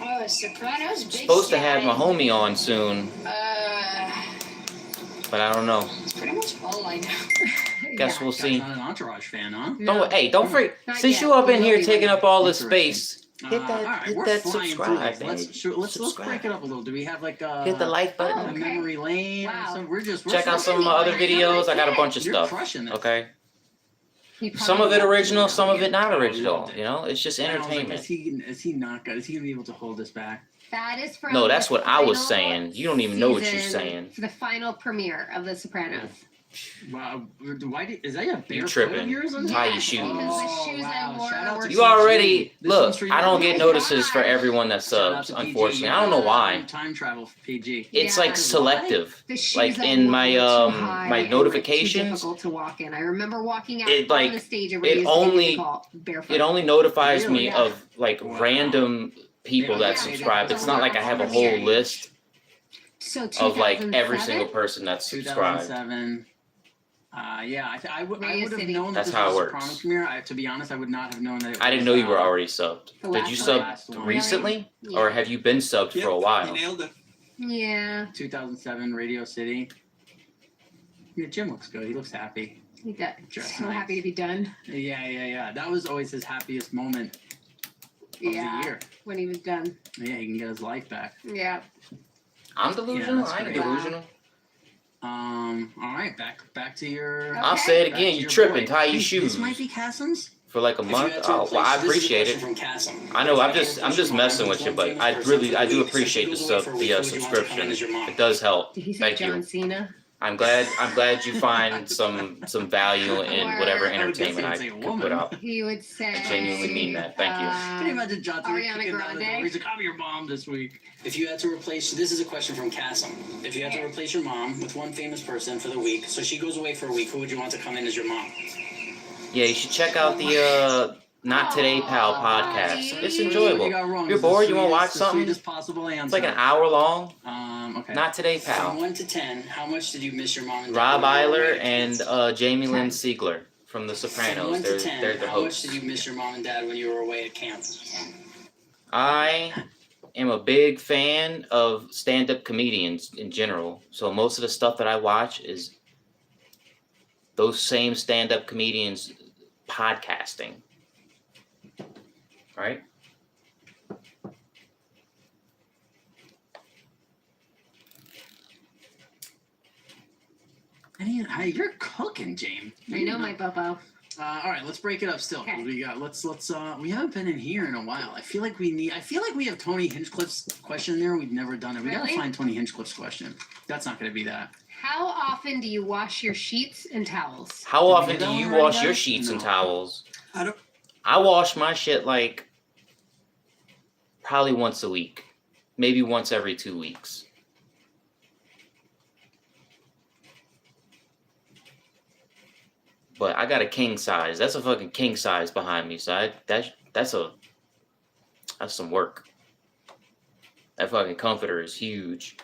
K: Oh, Sopranos. Big
A: Supposed to have
K: Sky.
A: my homie on soon, but I don't know.
K: That's pretty much all I know.
A: Guess we'll see.
L: Not an Entourage fan, huh?
A: Don't freak.
M: Not
A: Since
M: yet.
A: you up in
M: We
A: here
M: will be
A: taking
M: later.
A: up all this
L: Interesting.
A: space,
L: All
A: hit
L: right, we're
A: that
L: flying
A: subscribe,
L: through
A: man.
L: this. Let's break it up a little. Do we have like
A: Hit the like button.
L: a memory lane?
M: Wow.
L: We're
A: Check out some of my other videos. I got a bunch of
L: You're
A: stuff.
L: crushing it.
A: Okay.
M: He probably
A: Some of it
M: won't.
A: original, some of it not
L: Oh,
A: original.
L: loved it.
A: You know, it's just
L: And I was like,
A: entertainment.
L: is he not good? Is he gonna be able to hold this back?
M: That is from.
A: No, that's
M: the
A: what I was
M: final
A: saying. You don't even know what you're
M: season
A: saying.
M: For the final premiere of The Sopranos.
L: Wow, is that a bare
A: tripping.
L: foot of yours? On
A: Tie
L: there?
A: your shoes.
M: Because the shoes I wore
L: Shout out
M: were
L: to
A: You already
L: This one's
A: look.
L: for you.
A: I don't get
M: Oh my
A: notices for
M: God.
A: everyone that
L: Shout out
A: subs.
L: to PG.
A: Unfortunately, I don't know why.
L: Time travel for PG.
A: It's
M: Yeah.
A: like selective.
M: The shoes
A: Like
M: I
A: in
M: wore
A: my
M: were too high
A: my
M: and, Too
A: notifications,
M: difficult to walk in. I remember walking out
A: It,
M: on
A: like,
M: the stage and
A: it only-
M: barefoot.
A: it only notifies
L: Really?
A: me
M: Yeah.
A: of like
L: Wow.
A: random people
L: Yeah,
A: that
L: yeah,
A: subscribe.
M: yeah.
A: It's not like I have a whole
M: Yeah.
A: list
M: So
A: of like every
M: 2007?
A: single person that's subscribed.
L: 2007. Yeah, I would
M: Radio
L: have
M: City.
L: known
A: That's
L: that this
A: how
L: was
A: it
L: a
A: works.
L: Sopranos premiere. To be honest, I would not have known that.
A: I didn't know you were already subbed.
M: The
A: Did
M: last
A: you
M: one.
A: sub
L: Last one.
A: recently,
M: Yeah.
A: or have you been subbed for a while?
L: nailed it.
M: Yeah,
L: 2007 Radio City. Yeah, Jim looks good. He looks happy.
M: he does.
L: Just
M: So
L: nice.
M: happy to be done.
L: Yeah. That was always his happiest moment of
M: Yeah,
L: the year.
M: when he was done.
L: Yeah, he can get his life back.
M: Yeah.
A: I'm delusional.
L: that's
A: I ain't
L: great.
A: delusional.
L: All right, back to your.
A: I'll say it
L: back
A: again.
L: to
A: You
L: your
A: tripping?
L: boy.
A: Tie your
L: This
A: shoes
L: might be Cassim's.
A: for like a month. Oh, well, I appreciate it. I know. I'm just messing with you, but I do appreciate the subscription. It does help.
M: Did he say
A: Thank
M: John
A: you.
M: Cena?
A: I'm glad you find some value in whatever entertainment I can put out.
M: He would say.
A: I genuinely mean that. Thank you.
L: Can you imagine John Cena
M: Ariana
L: kicking out of the door?
M: Grande?
L: He's like, I'm your mom this week. If you had to replace, this is a question from Cassim. If you had to replace your mom with one famous person for the week, so she goes away for a week, who would you want to come in as your mom?
A: Yeah, you should check out the Not Today Pal podcast. It's enjoyable.
L: You got wrong.
A: You're
L: It's the
A: bored? You want to watch
L: sweetest- the
A: something?
L: sweetest possible answer.
A: It's like an hour long.
L: Okay.
A: Not Today,
L: From
A: Pal.
L: 1 to 10, how much did you miss your mom and dad?
A: Rob
L: when you were
A: Eiler
L: away?
A: and Jamie Lynn Siegler from The
L: From
A: Sopranos.
L: 1 to 10,
A: They're the
L: how much
A: hosts.
L: did you miss your mom and dad when you were away at camp?
A: I am a big fan of stand-up comedians in general. So most of the stuff that I watch is those same stand-up comedians podcasting. Right?
L: Hey, you're cooking, James.
M: I know my Bobo.
L: All right, let's break it up still. 'Cause
M: Okay.
L: we got we haven't been in here in a while. I feel like we have Tony Hinchcliffe's question there. We've never done it. We gotta
M: Really?
L: find Tony Hinchcliffe's question. That's not gonna be that.
M: How often do you wash your sheets and towels?
A: How
L: Did we
A: often
L: do
A: do
L: that
A: you
L: one already,
A: wash your
L: guys?
A: sheets and
L: No.
A: towels?
L: I don't.
A: I wash my shit like probably once a week, maybe once every 2 weeks. But I got a king size. That's a fucking king size behind me. So that's some work. That fucking comforter is huge.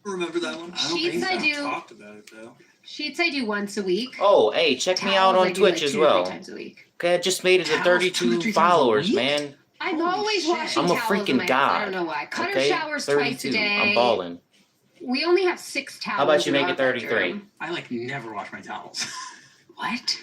N: Remember that one?
M: Sheets I do.
N: Talked about it though.
M: Sheets I do once a week.
A: Oh, hey, check me out
M: Towels I
A: on
M: do, like,
A: Twitch as
M: 2 to 3
A: well.
M: times a week.
A: Okay, I just made it to
L: Towels 2 to 3
A: 32
L: times a
A: followers,
L: week?
A: man.
M: I'm
L: Holy
M: always
L: shit.
M: washing
A: I'm a
M: towels in
A: freaking
M: my house.
A: god.
M: I don't know why. Cutter
A: Okay,
M: showers
A: 32.
M: twice a day.
A: I'm balling.
M: We only have 6 towels.
A: How about you
M: in
A: make
M: our
A: it 33?
M: bedroom.
L: I like never wash my towels.
M: What?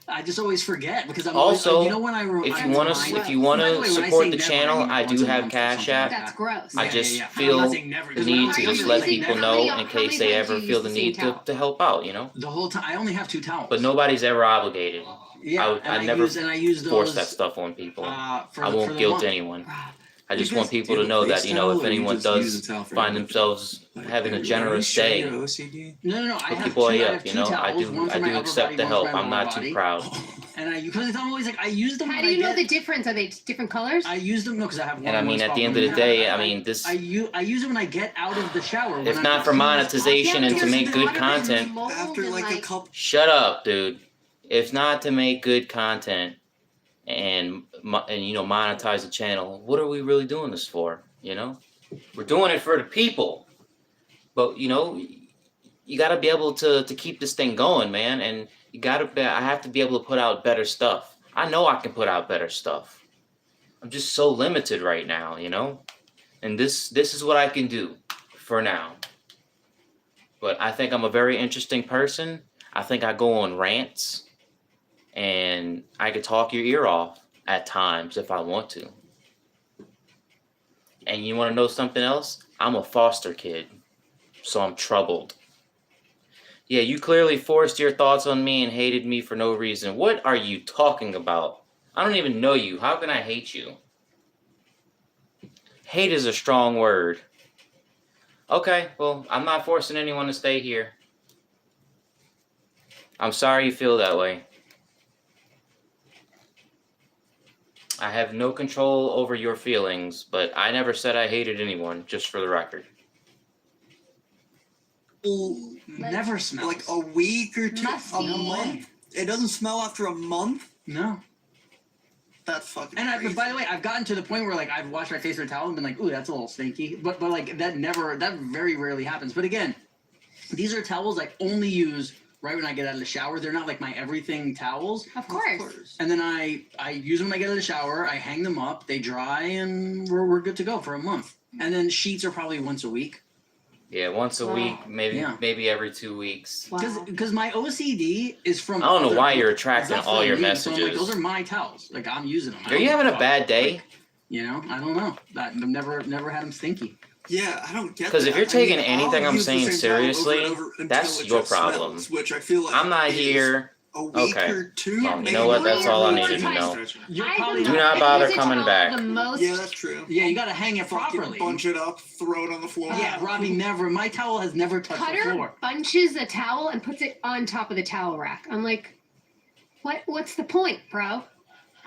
L: I just always forget because I'm
A: Also,
L: always, you know when I
A: If
L: I'm
A: you want
L: reminded-
A: to,
L: By the way, when I
A: support
L: say
A: the
L: never,
A: channel,
L: mean
A: I
L: once
A: do
L: a
A: have
L: month or
A: Cash
L: something
A: App.
L: like
M: That's
L: that.
M: gross.
A: I just
L: I'm not
A: feel
L: saying never,
A: the
L: 'cause
A: need
L: when
A: to
L: I
A: just
L: use
A: let
L: it,
A: people
L: never.
A: know
M: How
A: in
M: many
A: case they
M: times do
A: ever
M: you
A: feel
M: use
A: the
M: the same
A: need
M: towel?
A: to help out, you know?
L: The whole time, I only have 2 towels.
A: But nobody's ever obligated.
L: Yeah,
A: I never
L: use
A: force
L: those,
A: that stuff on people. I
L: for
A: won't
L: the
A: guilt
L: month.
A: anyone. I just
N: You
A: want
N: guys
A: people
N: do
A: to
N: a
A: know
N: face
A: that, you know,
N: towel,
A: if
N: or you
A: anyone
N: just use
A: does
N: a towel for
A: find
N: everything?
A: themselves having a generous day,
N: OCD?
L: No. I
A: hook
L: have
A: your boy
L: two, I
A: up,
L: have
A: you
L: two
A: know.
L: towels, one for
A: I
L: my
A: do
L: upper
A: accept
L: body,
A: the
L: one
A: help.
L: for my
A: I'm
L: lower
A: not too
L: body.
A: proud.
L: And because I'm always like, I use them.
M: How
L: when
M: do you
L: I
M: know
L: get,
M: the difference? Are they different colors?
L: I use them because I have one.
A: And I
L: in one
A: mean, at
L: spot,
A: the end
L: one
A: of the
L: in
A: day,
L: another.
A: I mean, this.
L: I use it when I get out of the shower.
A: If
L: when
A: not
L: I'm
A: for
L: like,
A: monetization and to
M: because
A: make
M: the
A: good
M: water
A: content.
M: is mold
N: After
M: and,
N: like a couple.
A: Shut up, dude. If not to make good content and you know, monetize the channel, what are we really doing this for? You know, we're doing it for the people. But you know, you got to be able to keep this thing going, man. And you got to. I have to be able to put out better stuff. I know I can put out better stuff. I'm just so limited right now, you know. And this is what I can do for now. But I think I'm a very interesting person. I think I go on rants, and I could talk your ear off at times if I want to. And you want to know something else? I'm a foster kid, so I'm troubled. Yeah, you clearly forced your thoughts on me and hated me for no reason. What are you talking about? I don't even know you. How can I hate you? Hate is a strong word. Okay, well, I'm not forcing anyone to stay here. I'm sorry you feel that way. I have no control over your feelings, but I never said I hated anyone, just for the record.
L: Never smells.
N: Like a week or two,
M: Musty.
N: a month. It doesn't smell after a month.
L: No.
N: That's fucking
L: And
N: crazy.
L: by the way, I've gotten to the point where like I've washed my face with a towel and been like, ooh, that's a little stinky. But like that very rarely happens. But again, these are towels I only use right when I get out of the shower. They're not like my everything towels.
M: Of course.
L: And then I use them when I get out of the shower. I hang them up, they dry, and we're good to go for a month. And then sheets are probably once a week.
A: Yeah, once a week, maybe every 2 weeks.
L: Because my OCD is from.
A: I don't know
L: other
A: why you're
L: people.
A: attracting
L: That's
A: all
L: what
A: your
L: I mean. So I'm like,
A: messages.
L: those are my towels. Like I'm using them.
A: Are you having a bad day?
L: You know, I don't know. I've never had them stinky.
N: Yeah, I don't get that.
A: Because if you're taking anything
N: I'll
A: I'm
N: use the
A: saying
N: same towel over
A: seriously,
N: and over until
A: that's
N: it
A: your
N: just
A: problem.
N: smells, which I feel like
A: I'm not
N: is
A: here.
N: a week
A: Okay.
N: or two.
A: Well, you know what? That's all I needed to know. Do not bother coming back.
M: The most.
N: Yeah, that's true.
L: Yeah, you gotta hang it
N: Fucking
L: properly.
N: bunch it up, throw it on the floor.
L: Yeah, Robbie never. My towel has never touched the
M: Cutter
L: floor.
M: bunches a towel and puts it on top of the towel rack. I'm like, what's the point, bro?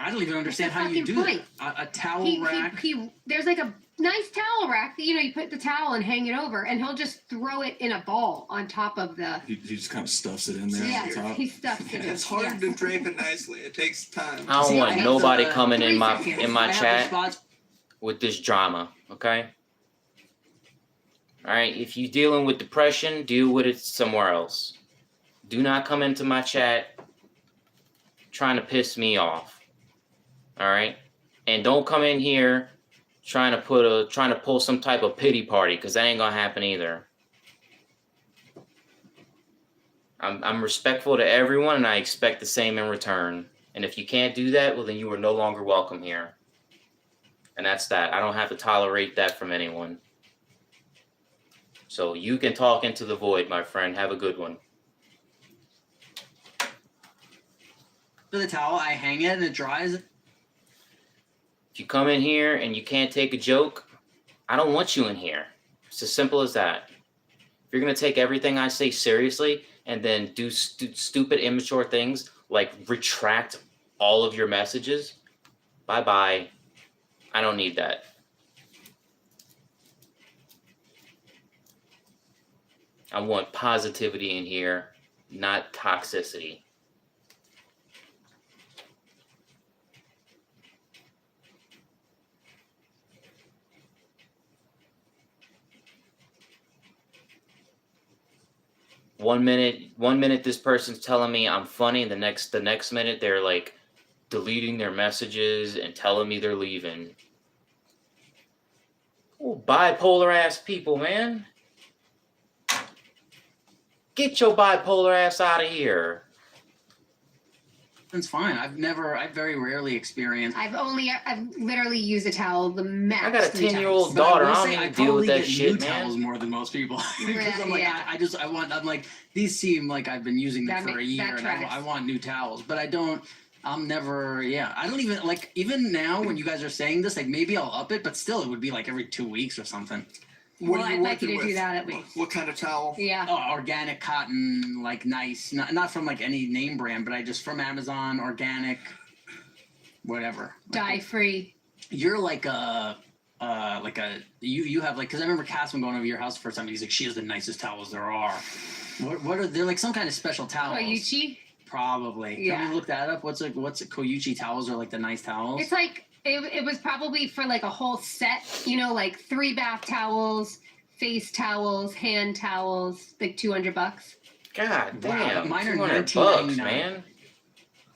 L: I don't even understand how you do
M: fucking
L: that. A towel rack.
M: There's like a nice towel rack that, you know, you put the towel and hang it over, and he'll just throw it in a ball on top of the.
O: He just kind of stuffs it in there.
M: Yeah,
O: on top.
M: he stuffs it.
N: It's hard to drape it nicely. It takes time.
A: I don't want nobody coming in my
M: 3 seconds.
A: chat with this drama, okay? All right, if you're dealing with depression, deal with it somewhere else. Do not come into my chat trying to piss me off. All right? And don't come in here trying to pull some type of pity party, because that ain't gonna happen either. I'm respectful to everyone, and I expect the same in return. And if you can't do that, well, then you are no longer welcome here. And that's that. I don't have to tolerate that from anyone. So you can talk into the void, my friend. Have a good one.
L: For the towel, I hang it and it dries.
A: If you come in here and you can't take a joke, I don't want you in here. It's as simple as that. If you're going to take everything I say seriously and then do stupid, immature things like retract all of your messages, bye-bye. I don't need that. I want positivity in here, not toxicity. One minute this person's telling me I'm funny, and the next minute they're like deleting their messages and telling me they're leaving. Oh, bipolar ass people, man. Get your bipolar ass out of here.
L: It's fine. I very rarely experienced.
M: I've literally used a towel the max.
A: I got a
M: 3
A: 10-year-old
M: times.
A: daughter.
L: I
A: I don't even deal with that shit, man.
L: Towels more than most people because I'm like,
M: Yeah.
L: I'm like, these seem like I've been using them for a year, and
M: tracks.
L: I want new towels, but I don't. I'm never, I don't even, like, even now when you guys are saying this, like, maybe I'll up it, but still, it would be like every 2 weeks or something.
N: What
M: Well,
N: are you
M: I'd like you
N: working
M: to do
N: with?
M: that at least.
N: What kind of towel?
M: Yeah.
L: Oh, organic cotton, like nice, not from like any name brand, but I just from Amazon, organic, whatever.
M: Dye free.
L: You're like you have like, because I remember Casman going over your house the first time. He's like, she has the nicest towels there are. What are they're like some kind of special towels?
M: Koyuchi?
L: Probably.
M: Yeah.
L: Can we look that up? What's Koyuchi towels are like the nice towels?
M: It's like it was probably for like a whole set, you know, like 3 bath towels, face towels, hand towels, like $200.
A: God damn,
L: Mine are
A: $200, man.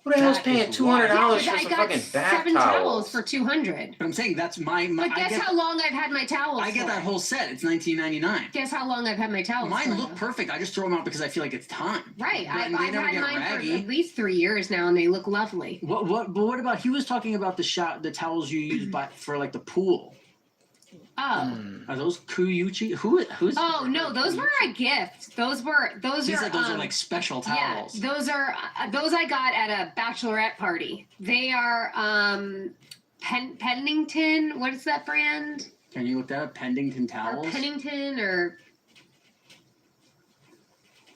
A: Who the hell's paying $200 for some fucking bath
M: 7
A: towels?
M: towels for $200.
L: But I'm saying that's my
M: But guess how long I've had my towels
L: I get
M: for?
L: that whole set. It's $19.99.
M: Guess how long I've had my towels
L: Mine
M: for?
L: look perfect. I just throw them out because I feel like it's time.
M: Right.
L: But
M: I've
L: they
M: had
L: never get
M: mine
L: raggy.
M: for at least 3 years now, and they look lovely.
L: But what about, he was talking about the towels you use for like the pool.
M: Oh.
L: Are those Koyuchi? Who's?
M: Oh no, those were a gift. Those
L: He
M: are
L: said those are like special towels.
M: Yeah, those I got at a bachelorette party. They are Pennington. What is that brand?
L: Can you look that up? Pennington towels.
M: Or Pennington or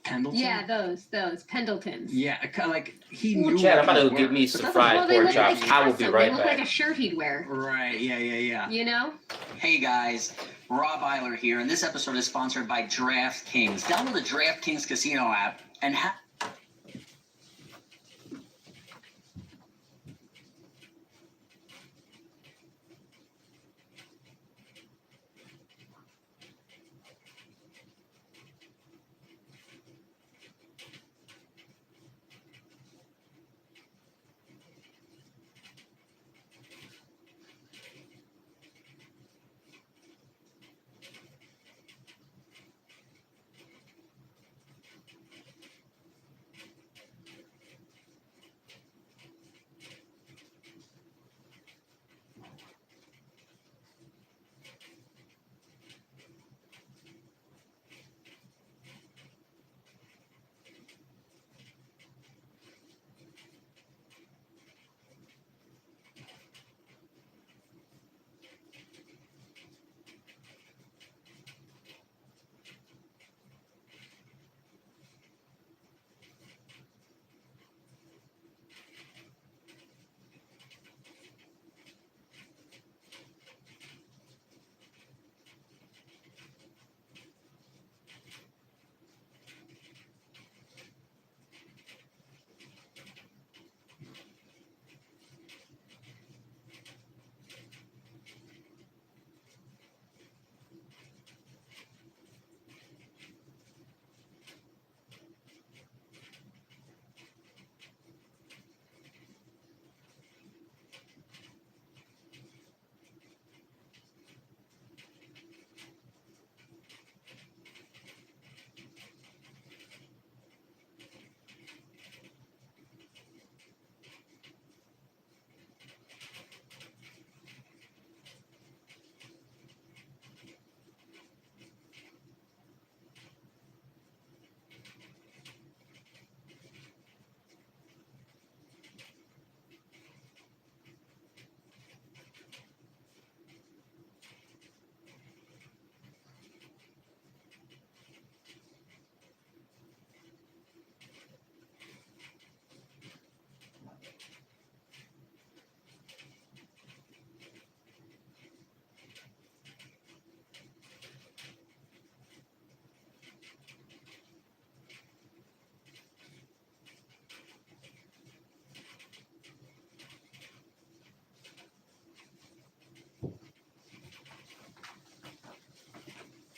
L: Pendleton.
M: yeah, those Pendletons.
L: Yeah, like he
A: Ooh,
L: knew.
A: Chad, I'm
L: what
A: about to
L: they
A: give
L: were.
A: me
L: But
A: some
L: that's
A: fried
M: Well, they
A: pork
M: look
A: chops.
M: like
A: I will be
M: custom.
A: right
M: They look
A: back.
M: like a shirt he'd wear.
L: Right. Yeah.
M: You know.
O: Hey guys, Rob Eiler here, and this episode is sponsored by DraftKings. Download the DraftKings Casino app and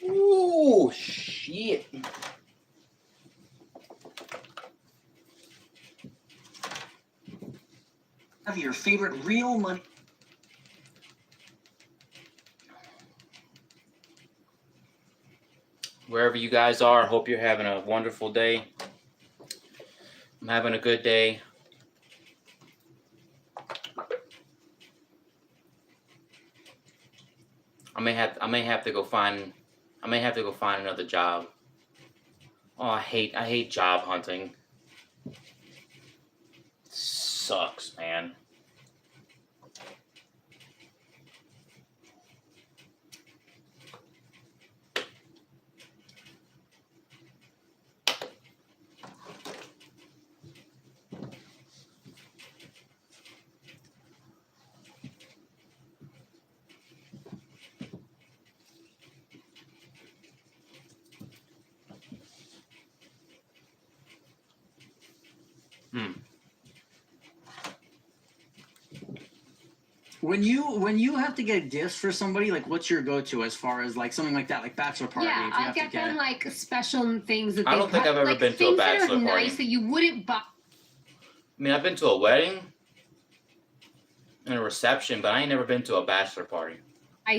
A: Ooh, shit.
O: have your favorite real money.
A: Wherever you guys are, hope you're having a wonderful day. I'm having a good day. I may have to go find another job. Oh, I hate job hunting. sucks, man.
L: When you have to get gifts for somebody, like what's your go-to as far as like something like that, like bachelor party?
M: Yeah,
L: if you
M: I'll
L: have
M: get
L: to
M: them like special things that
A: I don't think I've ever been to a
M: bachelor party. Things that are nice that you wouldn't buy.
A: I mean, I've been to a wedding and a reception, but I ain't never been to a bachelor party.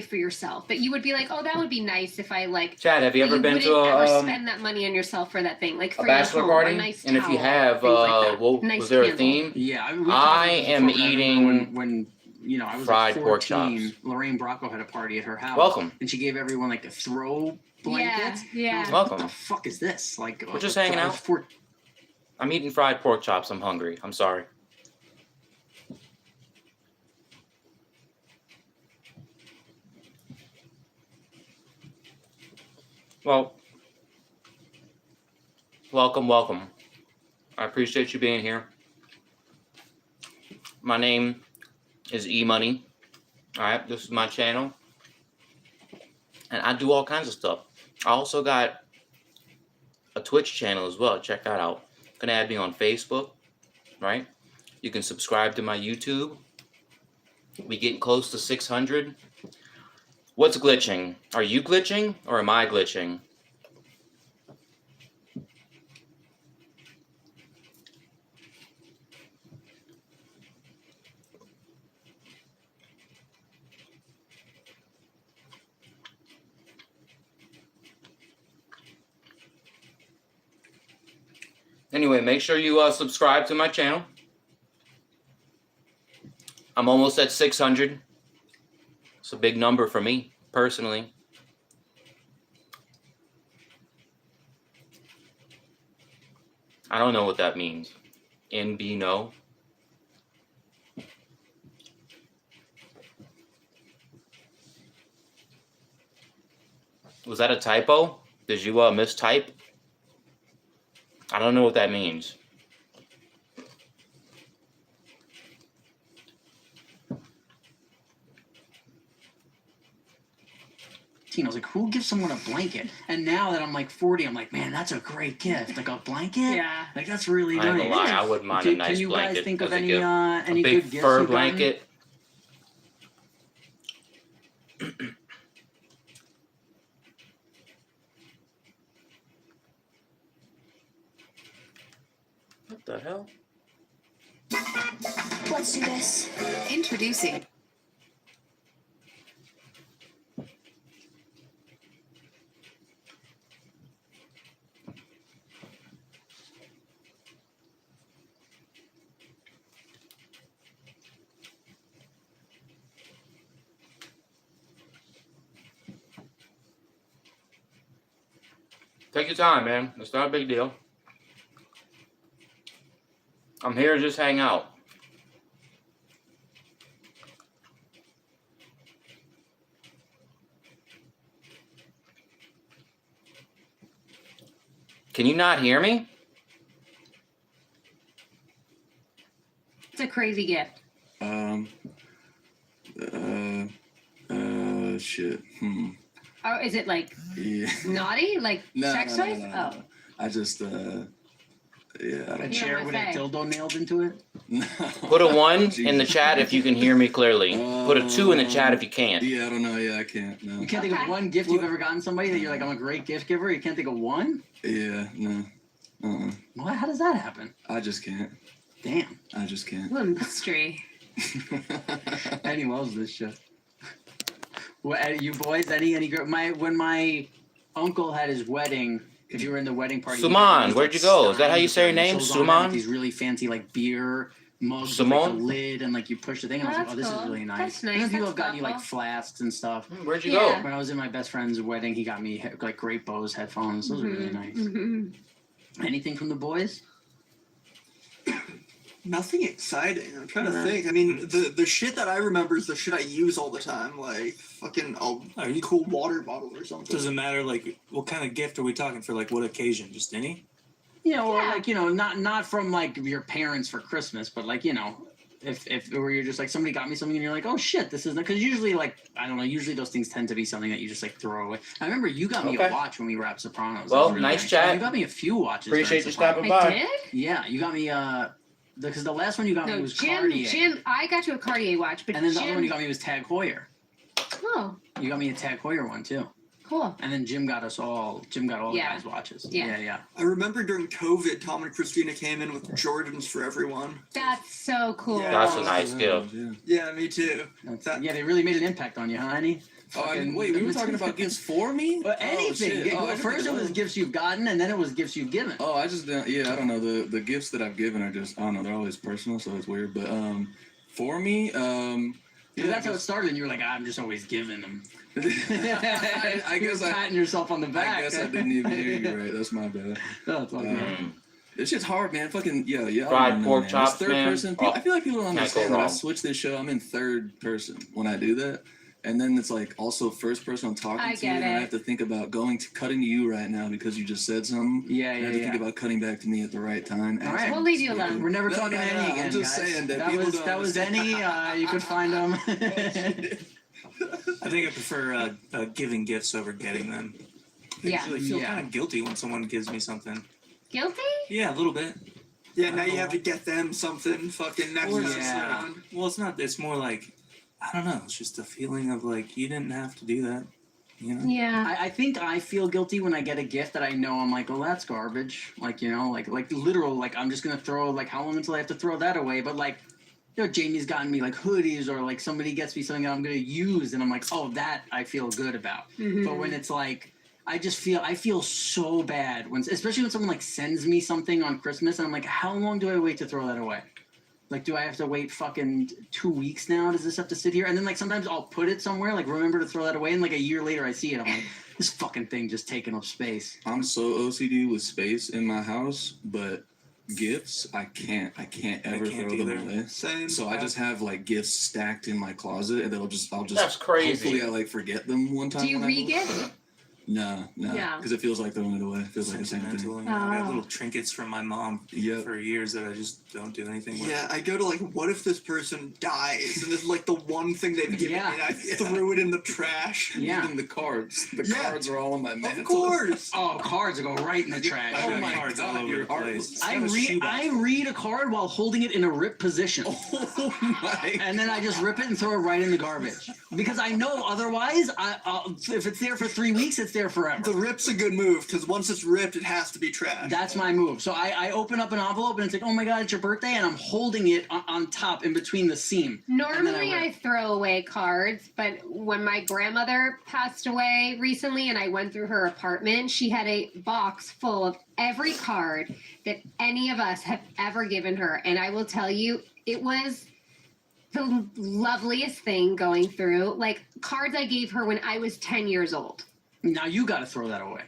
M: For yourself, but you would be like, oh, that would be nice if I like.
A: Chad, have you ever been to
M: ever
A: a
M: spend that money on yourself for that thing, like for
A: a bachelor
M: your home,
A: party?
M: a nice
A: And if you
M: towel,
A: have,
M: things like that.
A: well,
M: Nice
A: was there a
M: candle.
A: theme?
L: Yeah, I, mean,
A: I am eating
L: when you know I was
A: fried
L: like
A: pork
L: 14.
A: chops.
L: Lorraine Bracco had a party at her house.
A: Welcome.
L: And she gave everyone like a throw blanket.
M: Yeah.
A: Welcome.
L: What the fuck is this? Like
A: We're just hanging out. I'm eating fried pork chops. I'm hungry. I'm sorry. Well, welcome. I appreciate you being here. My name is E-Money. All right, this is my channel. And I do all kinds of stuff. I also got a Twitch channel as well. Check that out. You can add me on Facebook, right? You can subscribe to my YouTube. We getting close to 600. What's glitching? Are you glitching or am I glitching? Anyway, make sure you subscribe to my channel. I'm almost at 600. It's a big number for me, personally. I don't know what that means. NB no. Was that a typo? Did you mistype? I don't know what that means.
L: I was like, who gives someone a blanket? And now that I'm like 40, I'm like, man, that's a great gift. Like a blanket?
M: Yeah.
L: Like that's really
A: I ain't
L: nice.
A: gonna lie, I wouldn't mind a nice
L: Can you
A: blanket
L: guys think of
A: as a
L: any
A: gift.
L: any
A: a big
L: good gifts
A: fur
L: you've gotten?
A: blanket. What the hell?
P: Let's do this. Introducing.
A: Take your time, man. It's not a big deal. I'm here to just hang out. Can you not hear me?
M: It's a crazy gift.
Q: Shit.
M: Oh, is it like naughty? Like sex toys?
Q: No. I just,
L: A
M: You
L: chair
M: don't
L: with a
M: wanna say.
L: dildo nailed into it?
A: Put a 1 in the chat if you can hear me clearly. Put a 2 in the chat if you can't.
Q: Yeah, I don't know. Yeah, I can't. No.
L: You can't think of one gift you've ever gotten somebody that you're like, I'm a great gift giver? You can't think of one?
Q: Yeah, no.
L: What? How does that happen?
Q: I just can't.
L: Damn.
Q: I just can't.
M: What a mystery.
L: Eddie loves this shit. What, you boys, when my uncle had his wedding, if you were in the wedding party.
A: Suman, where'd you go? Is that how you say your name? Suman?
L: These really fancy like beer mugs with
A: Simone?
L: like the lid and like you push the thing. And I was like, oh,
M: That's
L: this is
M: cool.
L: really nice.
M: That's nice.
L: And then people
M: That's
L: have gotten you like
M: thoughtful.
L: flasks and stuff.
A: Where'd you
M: Yeah.
L: When I was in my best friend's wedding, he got me like great Bose headphones. Those are really nice.
M: Mhm.
L: Anything from the boys?
N: Nothing exciting. I'm trying to think. I mean, the shit that I remember is the shit I use all the time, like fucking a cool water bottle or something.
R: Doesn't matter, like, what kind of gift are we talking for? Like, what occasion? Just any?
L: You know, or like, you know, not from like your parents for Christmas, but like, you know, if where you're just like somebody got me something and you're like, oh shit, this is because usually like I don't know, usually those things tend to be something that you just like throw away. I remember you got me a watch when we were at Sopranos.
A: Well, nice chat.
L: You got me a few watches.
A: Appreciate you stopping
M: I
A: by.
M: did?
L: Yeah, you got me because the last one you got me was Cartier.
M: Jim, I got you a Cartier watch, but
L: and then the
M: Jim,
L: other one you got me was Tag Heuer.
M: Oh,
L: You got me a Tag Heuer one too.
M: cool.
L: And then Jim got all the guys' watches. Yeah.
N: I remember during COVID, Tom and Christina came in with Jordans for everyone.
M: That's so cool.
A: That's a nice gift.
N: Yeah, me too.
L: Yeah, they really made an impact on you, huh, honey?
Q: Wait, we were talking about gifts for me?
L: Well, anything. First it was gifts you've gotten, and then it was gifts you've given.
Q: Oh, I don't know. The gifts that I've given are just, I don't know, they're always personal, so it's weird. But for me,
L: that's how it started, and you were like, I'm just always giving them.
Q: I guess
L: patting yourself on the back.
Q: I guess I didn't even hear you right. That's my bad.
L: That's all good.
Q: It's just hard, man. Fucking yeah.
A: Fried pork chops,
Q: third
A: man.
Q: person. I feel like people don't
A: Can't go
Q: understand that I
A: wrong.
Q: switch this show. I'm in third person when I do that. And then it's like also first person I'm talking
M: I
Q: to,
M: get
Q: and I
M: it.
Q: have to think about cutting to you right now because you just said something.
L: Yeah,
Q: I have to think about cutting back to me at the right time.
M: All right, we'll leave you alone.
L: We're never talking to any again,
Q: I'm just
L: guys.
Q: saying that
L: that was any. You could find them.
R: I think I prefer giving gifts over getting them. I
M: Yeah.
R: usually feel kind of guilty when someone gives me something.
M: Guilty?
R: Yeah, a little bit.
N: Yeah, now you have to get them something fucking next episode.
R: Well, it's not. It's more like, I don't know. It's just a feeling of like, you didn't have to do that. You know?
M: Yeah.
L: I think I feel guilty when I get a gift that I know I'm like, oh, that's garbage. Like, you know, like literal, like I'm just gonna throw, like, how long until I have to throw that away? But like, you know, Jamie's gotten me like hoodies, or like somebody gets me something that I'm gonna use, and I'm like, oh, that I feel good about.
M: Mhm.
L: But when it's like, I feel so bad when, especially when someone like sends me something on Christmas, and I'm like, how long do I wait to throw that away? Like, do I have to wait fucking 2 weeks now? Does this have to sit here? And then like sometimes I'll put it somewhere, like remember to throw that away, and like a year later I see it, I'm like, this fucking thing just taking up space.
Q: I'm so OCD with space in my house, but gifts I can't ever throw them away.
N: Same.
Q: So I just have like gifts stacked in my closet, and then I'll just
A: That's crazy.
Q: hopefully I like forget them one time.
M: Do you
Q: when I go-
M: re-gift?
Q: No,
M: Yeah.
Q: because it feels like throwing it away. It feels like the same
R: Sentimental.
Q: thing.
R: I got
M: Oh.
R: little trinkets from my mom for years that I just don't do anything with.
N: Yeah, I go to like, what if this person dies? And this is like the one thing they've given
L: Yeah.
N: me, and I threw it in the trash.
L: Yeah.
Q: Even the cards. The
N: Yeah.
Q: cards are all on my mantle.
N: Of course.
L: Oh, cards go right in the trash.
R: I got
Q: my
R: cards all
Q: God,
R: over the
Q: you're
R: place.
L: I read a card while holding it in a rip position.
Q: Oh my.
L: And then I just rip it and throw it right in the garbage. Because I know otherwise, if it's there for 3 weeks, it's there forever.
N: The rip's a good move, because once it's ripped, it has to be trash.
L: That's my move. So I open up an envelope and it's like, oh my God, it's your birthday. And I'm holding it on top in between the seam.
M: Normally
L: And then
M: I throw away cards, but when my grandmother passed away recently and I went through her apartment, she had a box full of every card that any of us have ever given her. And I will tell you, it was the loveliest thing going through. Like cards I gave her when I was 10 years old.
L: Now you got to throw that away.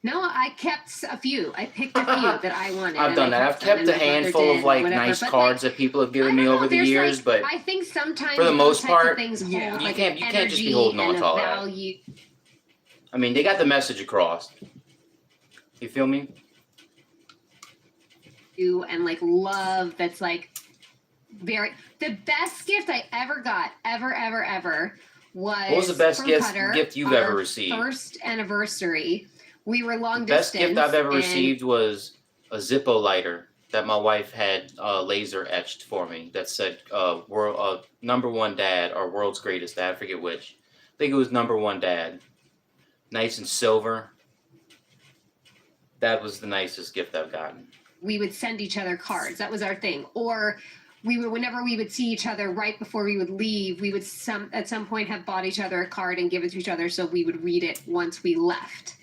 M: No, I kept a few. I picked a few that I wanted.
A: I've
M: and
A: done
M: I
A: that. I've
M: them,
A: kept
M: and
A: a
M: my brother
A: handful
M: did,
A: of like
M: whatever.
A: nice
M: But,
A: cards
M: like,
A: that people have given
M: I
A: me
M: don't know,
A: over the
M: there's,
A: years,
M: like,
A: but
M: I think sometimes
A: for the
M: those
A: most
M: types of
A: part,
M: things hold,
A: you
M: like,
A: can't just be
M: energy
A: holding on
M: and
A: to all
M: a
A: that.
M: value.
A: I mean, they got the message across. You feel me?
M: And like love that's like the best gift I ever got ever was
A: What was the best
M: from
A: gift
M: Cutter,
A: you've
M: our
A: ever received?
M: First anniversary. We were long
A: Best
M: distance.
A: gift I've ever
M: and
A: received was a Zippo lighter that my wife had laser etched for me that said world #1 dad or world's greatest dad. I forget which. I think it was #1 dad. Nice and silver. That was the nicest gift I've gotten.
M: we would send each other cards. That was our thing. Or whenever we would see each other right before we would leave, we would at some point have bought each other a card and give it to each other so we would read it once we left.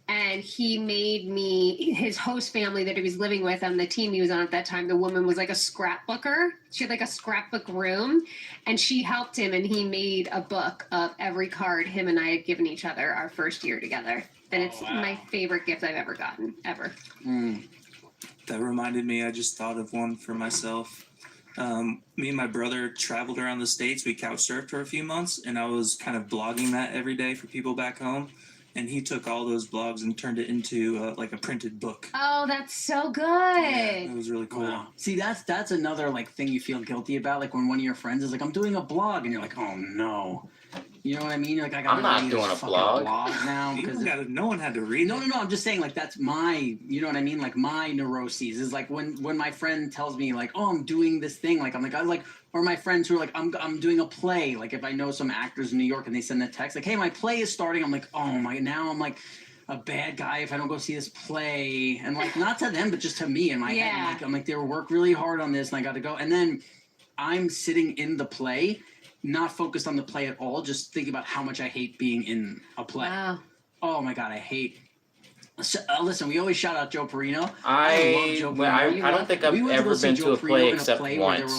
M: And he made me, his host family that he was living with on the team he was on at that time, the woman was like a scrapbooker. She had like a scrapbook room, and she helped him, and he made a book of every card him and I had given each other our first year together. And it's my favorite gift I've ever gotten, ever.
R: That reminded me, I just thought of one for myself. Me and my brother traveled around the States. We couch surfed for a few months, and I was kind of blogging that every day for people back home. And he took all those blogs and turned it into like a printed book.
M: Oh, that's so good.
R: Yeah, it was really cool.
L: Wow. See, that's another like thing you feel guilty about. Like when one of your friends is like, "I'm doing a blog," and you're like, "Oh no." You know what I mean? Like
A: I'm not doing a blog
L: now because
R: no one had to read.
L: No. I'm just saying, like that's my, you know what I mean? Like my neuroses is like when my friend tells me like, "Oh, I'm doing this thing," like I like, or my friends who are like, I'm doing a play. Like if I know some actors in New York and they send a text like, "Hey, my play is starting," I'm like, "Oh my!" Now I'm like a bad guy if I don't go see this play, and like not to them, but just to me. And my head, I'm like they work really hard on this, and I got to go, and then I'm sitting in the play. Not focused on the play at all, just thinking about how much I hate being in a play.
M: Wow.
L: Oh my God, I hate. So, listen, we always shout out Joe Perino.
A: I
L: love Joe Perino.
A: I don't think I've ever been to a play except once.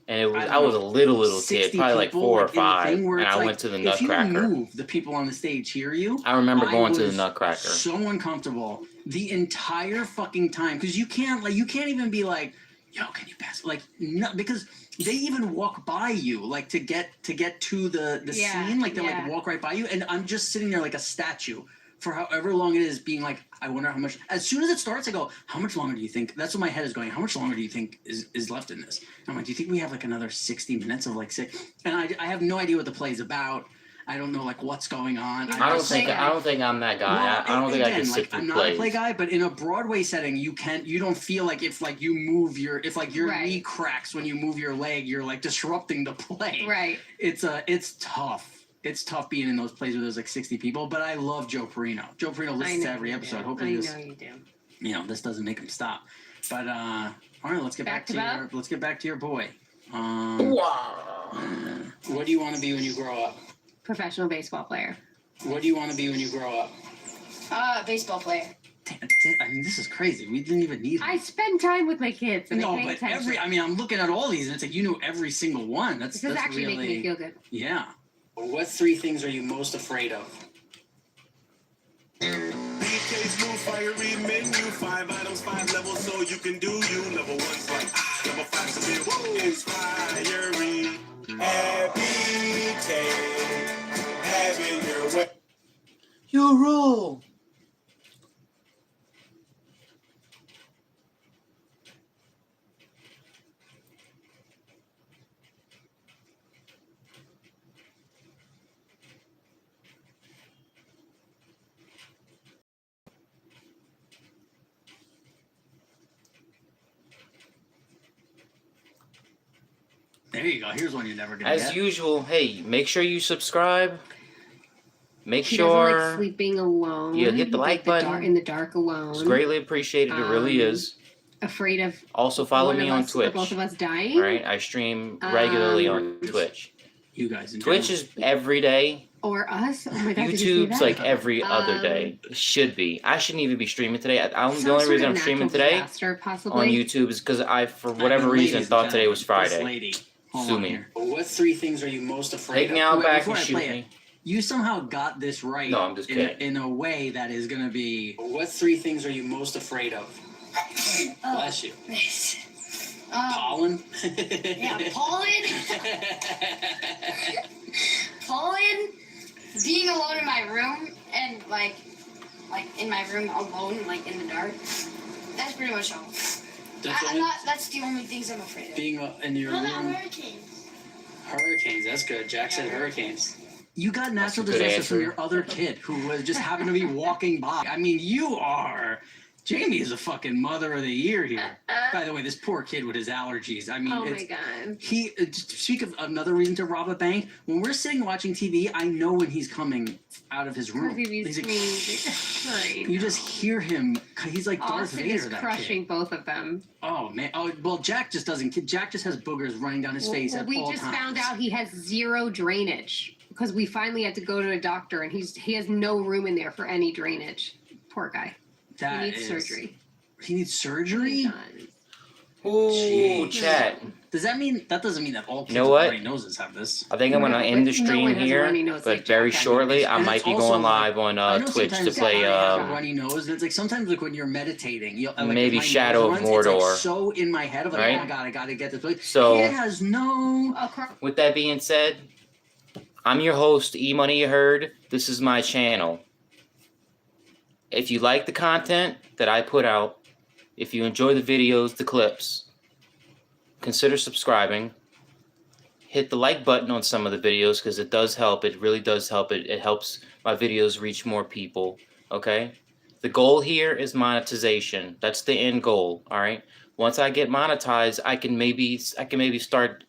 A: And it was I was a little kid, probably like 4 or 5, and I went to the Nutcracker.
L: If you move, the people on the stage hear you.
A: I remember going to the Nutcracker.
L: So uncomfortable the entire fucking time because you can't even be like, "Yo, can you pass?" Like, no, because they even walk by you, like to get to the scene, like they like walk right by you, and I'm just sitting there like a statue for however long it is, being like, I wonder how much. As soon as it starts, I go, "How much longer do you think?" That's what my head is going. How much longer do you think is left in this? And I'm like, "Do you think we have like another 60 minutes of like six?" And I have no idea what the play's about. I don't know like what's going on.
A: I don't think I'm that guy.
L: Well,
A: I don't think I can sit through
L: I'm not
A: plays.
L: a play guy, but in a Broadway setting, you don't feel like if like you move your knee cracks when you move your leg, you're like disrupting the play.
M: Right.
L: It's tough. It's tough being in those plays where there's like 60 people, but I love Joe Perino. Joe Perino listens to every episode. Hopefully
M: I know you do.
L: You know, this doesn't make him stop. But all right, let's get back to your boy. What do you want to be when you grow up?
M: Professional baseball player.
L: What do you want to be when you grow up?
K: Baseball player.
L: I mean, this is crazy. We didn't even need.
M: I spend time with my kids. And
L: No,
M: I pay
L: but
M: attention.
L: I'm looking at all these, and it's like you know every single one.
M: This is actually
L: really,
M: making me feel good.
L: Yeah. What 3 things are you most afraid of?
S: BK smooth fiery menu, 5 items, 5 levels, so you can do you. Level 1's like level 5's a bit inspiring. Happy take, having your way.
A: You rule.
L: There you go. Here's one you're never gonna get.
A: As usual, hey, make sure you subscribe. Make
M: He
A: sure
M: doesn't like sleeping alone.
A: you hit the like button.
M: In the dark alone.
A: It's greatly appreciated. It really is.
M: Afraid of.
A: Also follow me on Twitch.
M: Both of us dying.
A: Right, I stream regularly on Twitch.
L: You guys.
A: Twitch is every day.
M: Or us. Oh my God. Did you see
A: YouTube's
M: that?
A: like every other day. It should be. I shouldn't even be streaming today. The only reason I'm streaming today on YouTube is because I, for whatever reason, thought today was Friday. Sue me.
L: What 3 things are you most afraid of?
A: Take me out back
L: Before
A: and
L: I
A: shoot
L: play
A: me.
L: it, you somehow got this right.
A: No, I'm just kidding.
L: In a way that is going to be. What 3 things are you most afraid of? Bless you. Pollen?
K: Yeah, pollen. Pollen. Being alone in my room and like in my room alone, like in the dark. That's pretty much all. That's the only things I'm afraid of.
L: Being in your room.
K: Hurricanes.
L: Hurricanes. That's good. Jack said hurricanes. You got natural
A: That's a good
L: disasters from
A: answer.
L: your other kid who was just happened to be walking by. I mean, you are. Jamie is a fucking mother of the year here. By the way, this poor kid with his allergies. I mean,
M: Oh my God.
L: He speak of another reason to rob a bank. When we're sitting watching TV, I know when he's coming out of his room. He's like, you just hear him. He's like Darth
M: Austin
L: Vader.
M: is
L: that
M: crushing
L: kid.
M: both of them.
L: Oh man. Oh well, Jack just doesn't. Jack just has boogers running down his face at
M: we
L: all
M: just
L: times.
M: found out he has 0 drainage because we finally had to go to a doctor and he has no room in there for any drainage. Poor guy.
L: That
M: he needs
L: is-
M: surgery.
L: He needs surgery?
A: Ooh, chat.
L: Does that mean that doesn't mean that all kids
A: You know
L: with
A: what?
L: runny noses have this?
A: I think I'm gonna end the
M: No
A: stream
M: one has a
A: here,
M: runny nose
A: but
M: like
A: very
M: Jack.
A: shortly I
L: And
A: might
L: it's
A: be
L: also,
A: going
L: like,
A: live on
L: I know
A: Twitch to
L: sometimes
A: play
L: I have a runny nose, and it's like sometimes like when you're meditating,
A: maybe
L: my
A: Shadow
L: nose
A: of
L: runs, it's
A: Mordor.
L: like so in my head of like,
A: Right?
L: oh my god, I gotta get this.
A: So-
L: it has no.
A: With that being said, I'm your host, E-Money You Heard. This is my channel. If you like the content that I put out, if you enjoy the videos, the clips, consider subscribing. Hit the like button on some of the videos because it does help. It really does help. It helps my videos reach more people, okay? The goal here is monetization. That's the end goal, all right? Once I get monetized, I can maybe start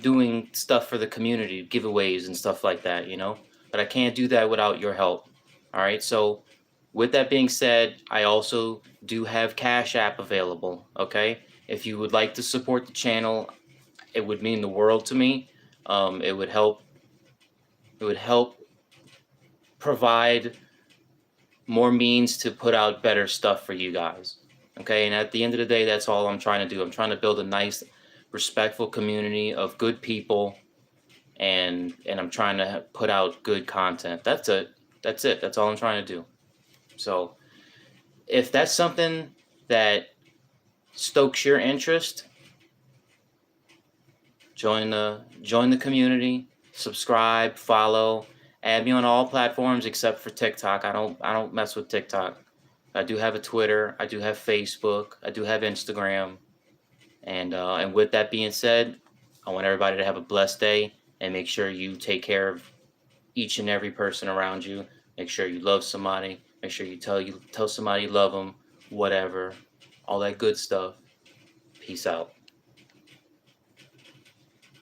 A: doing stuff for the community, giveaways and stuff like that, you know? But I can't do that without your help, all right? So with that being said, I also do have Cash App available, okay? If you would like to support the channel, it would mean the world to me. It would help provide more means to put out better stuff for you guys, okay? And at the end of the day, that's all I'm trying to do. I'm trying to build a nice, respectful community of good people, and I'm trying to put out good content. That's it. That's all I'm trying to do. So if that's something that stokes your interest, join the community, subscribe, follow, add me on all platforms except for TikTok. I don't mess with TikTok. I do have a Twitter, I do have Facebook, I do have Instagram, and with that being said, I want everybody to have a blessed day, and make sure you take care of each and every person around you. Make sure you love somebody. Make sure you tell somebody you love them, whatever, all that good stuff. Peace out.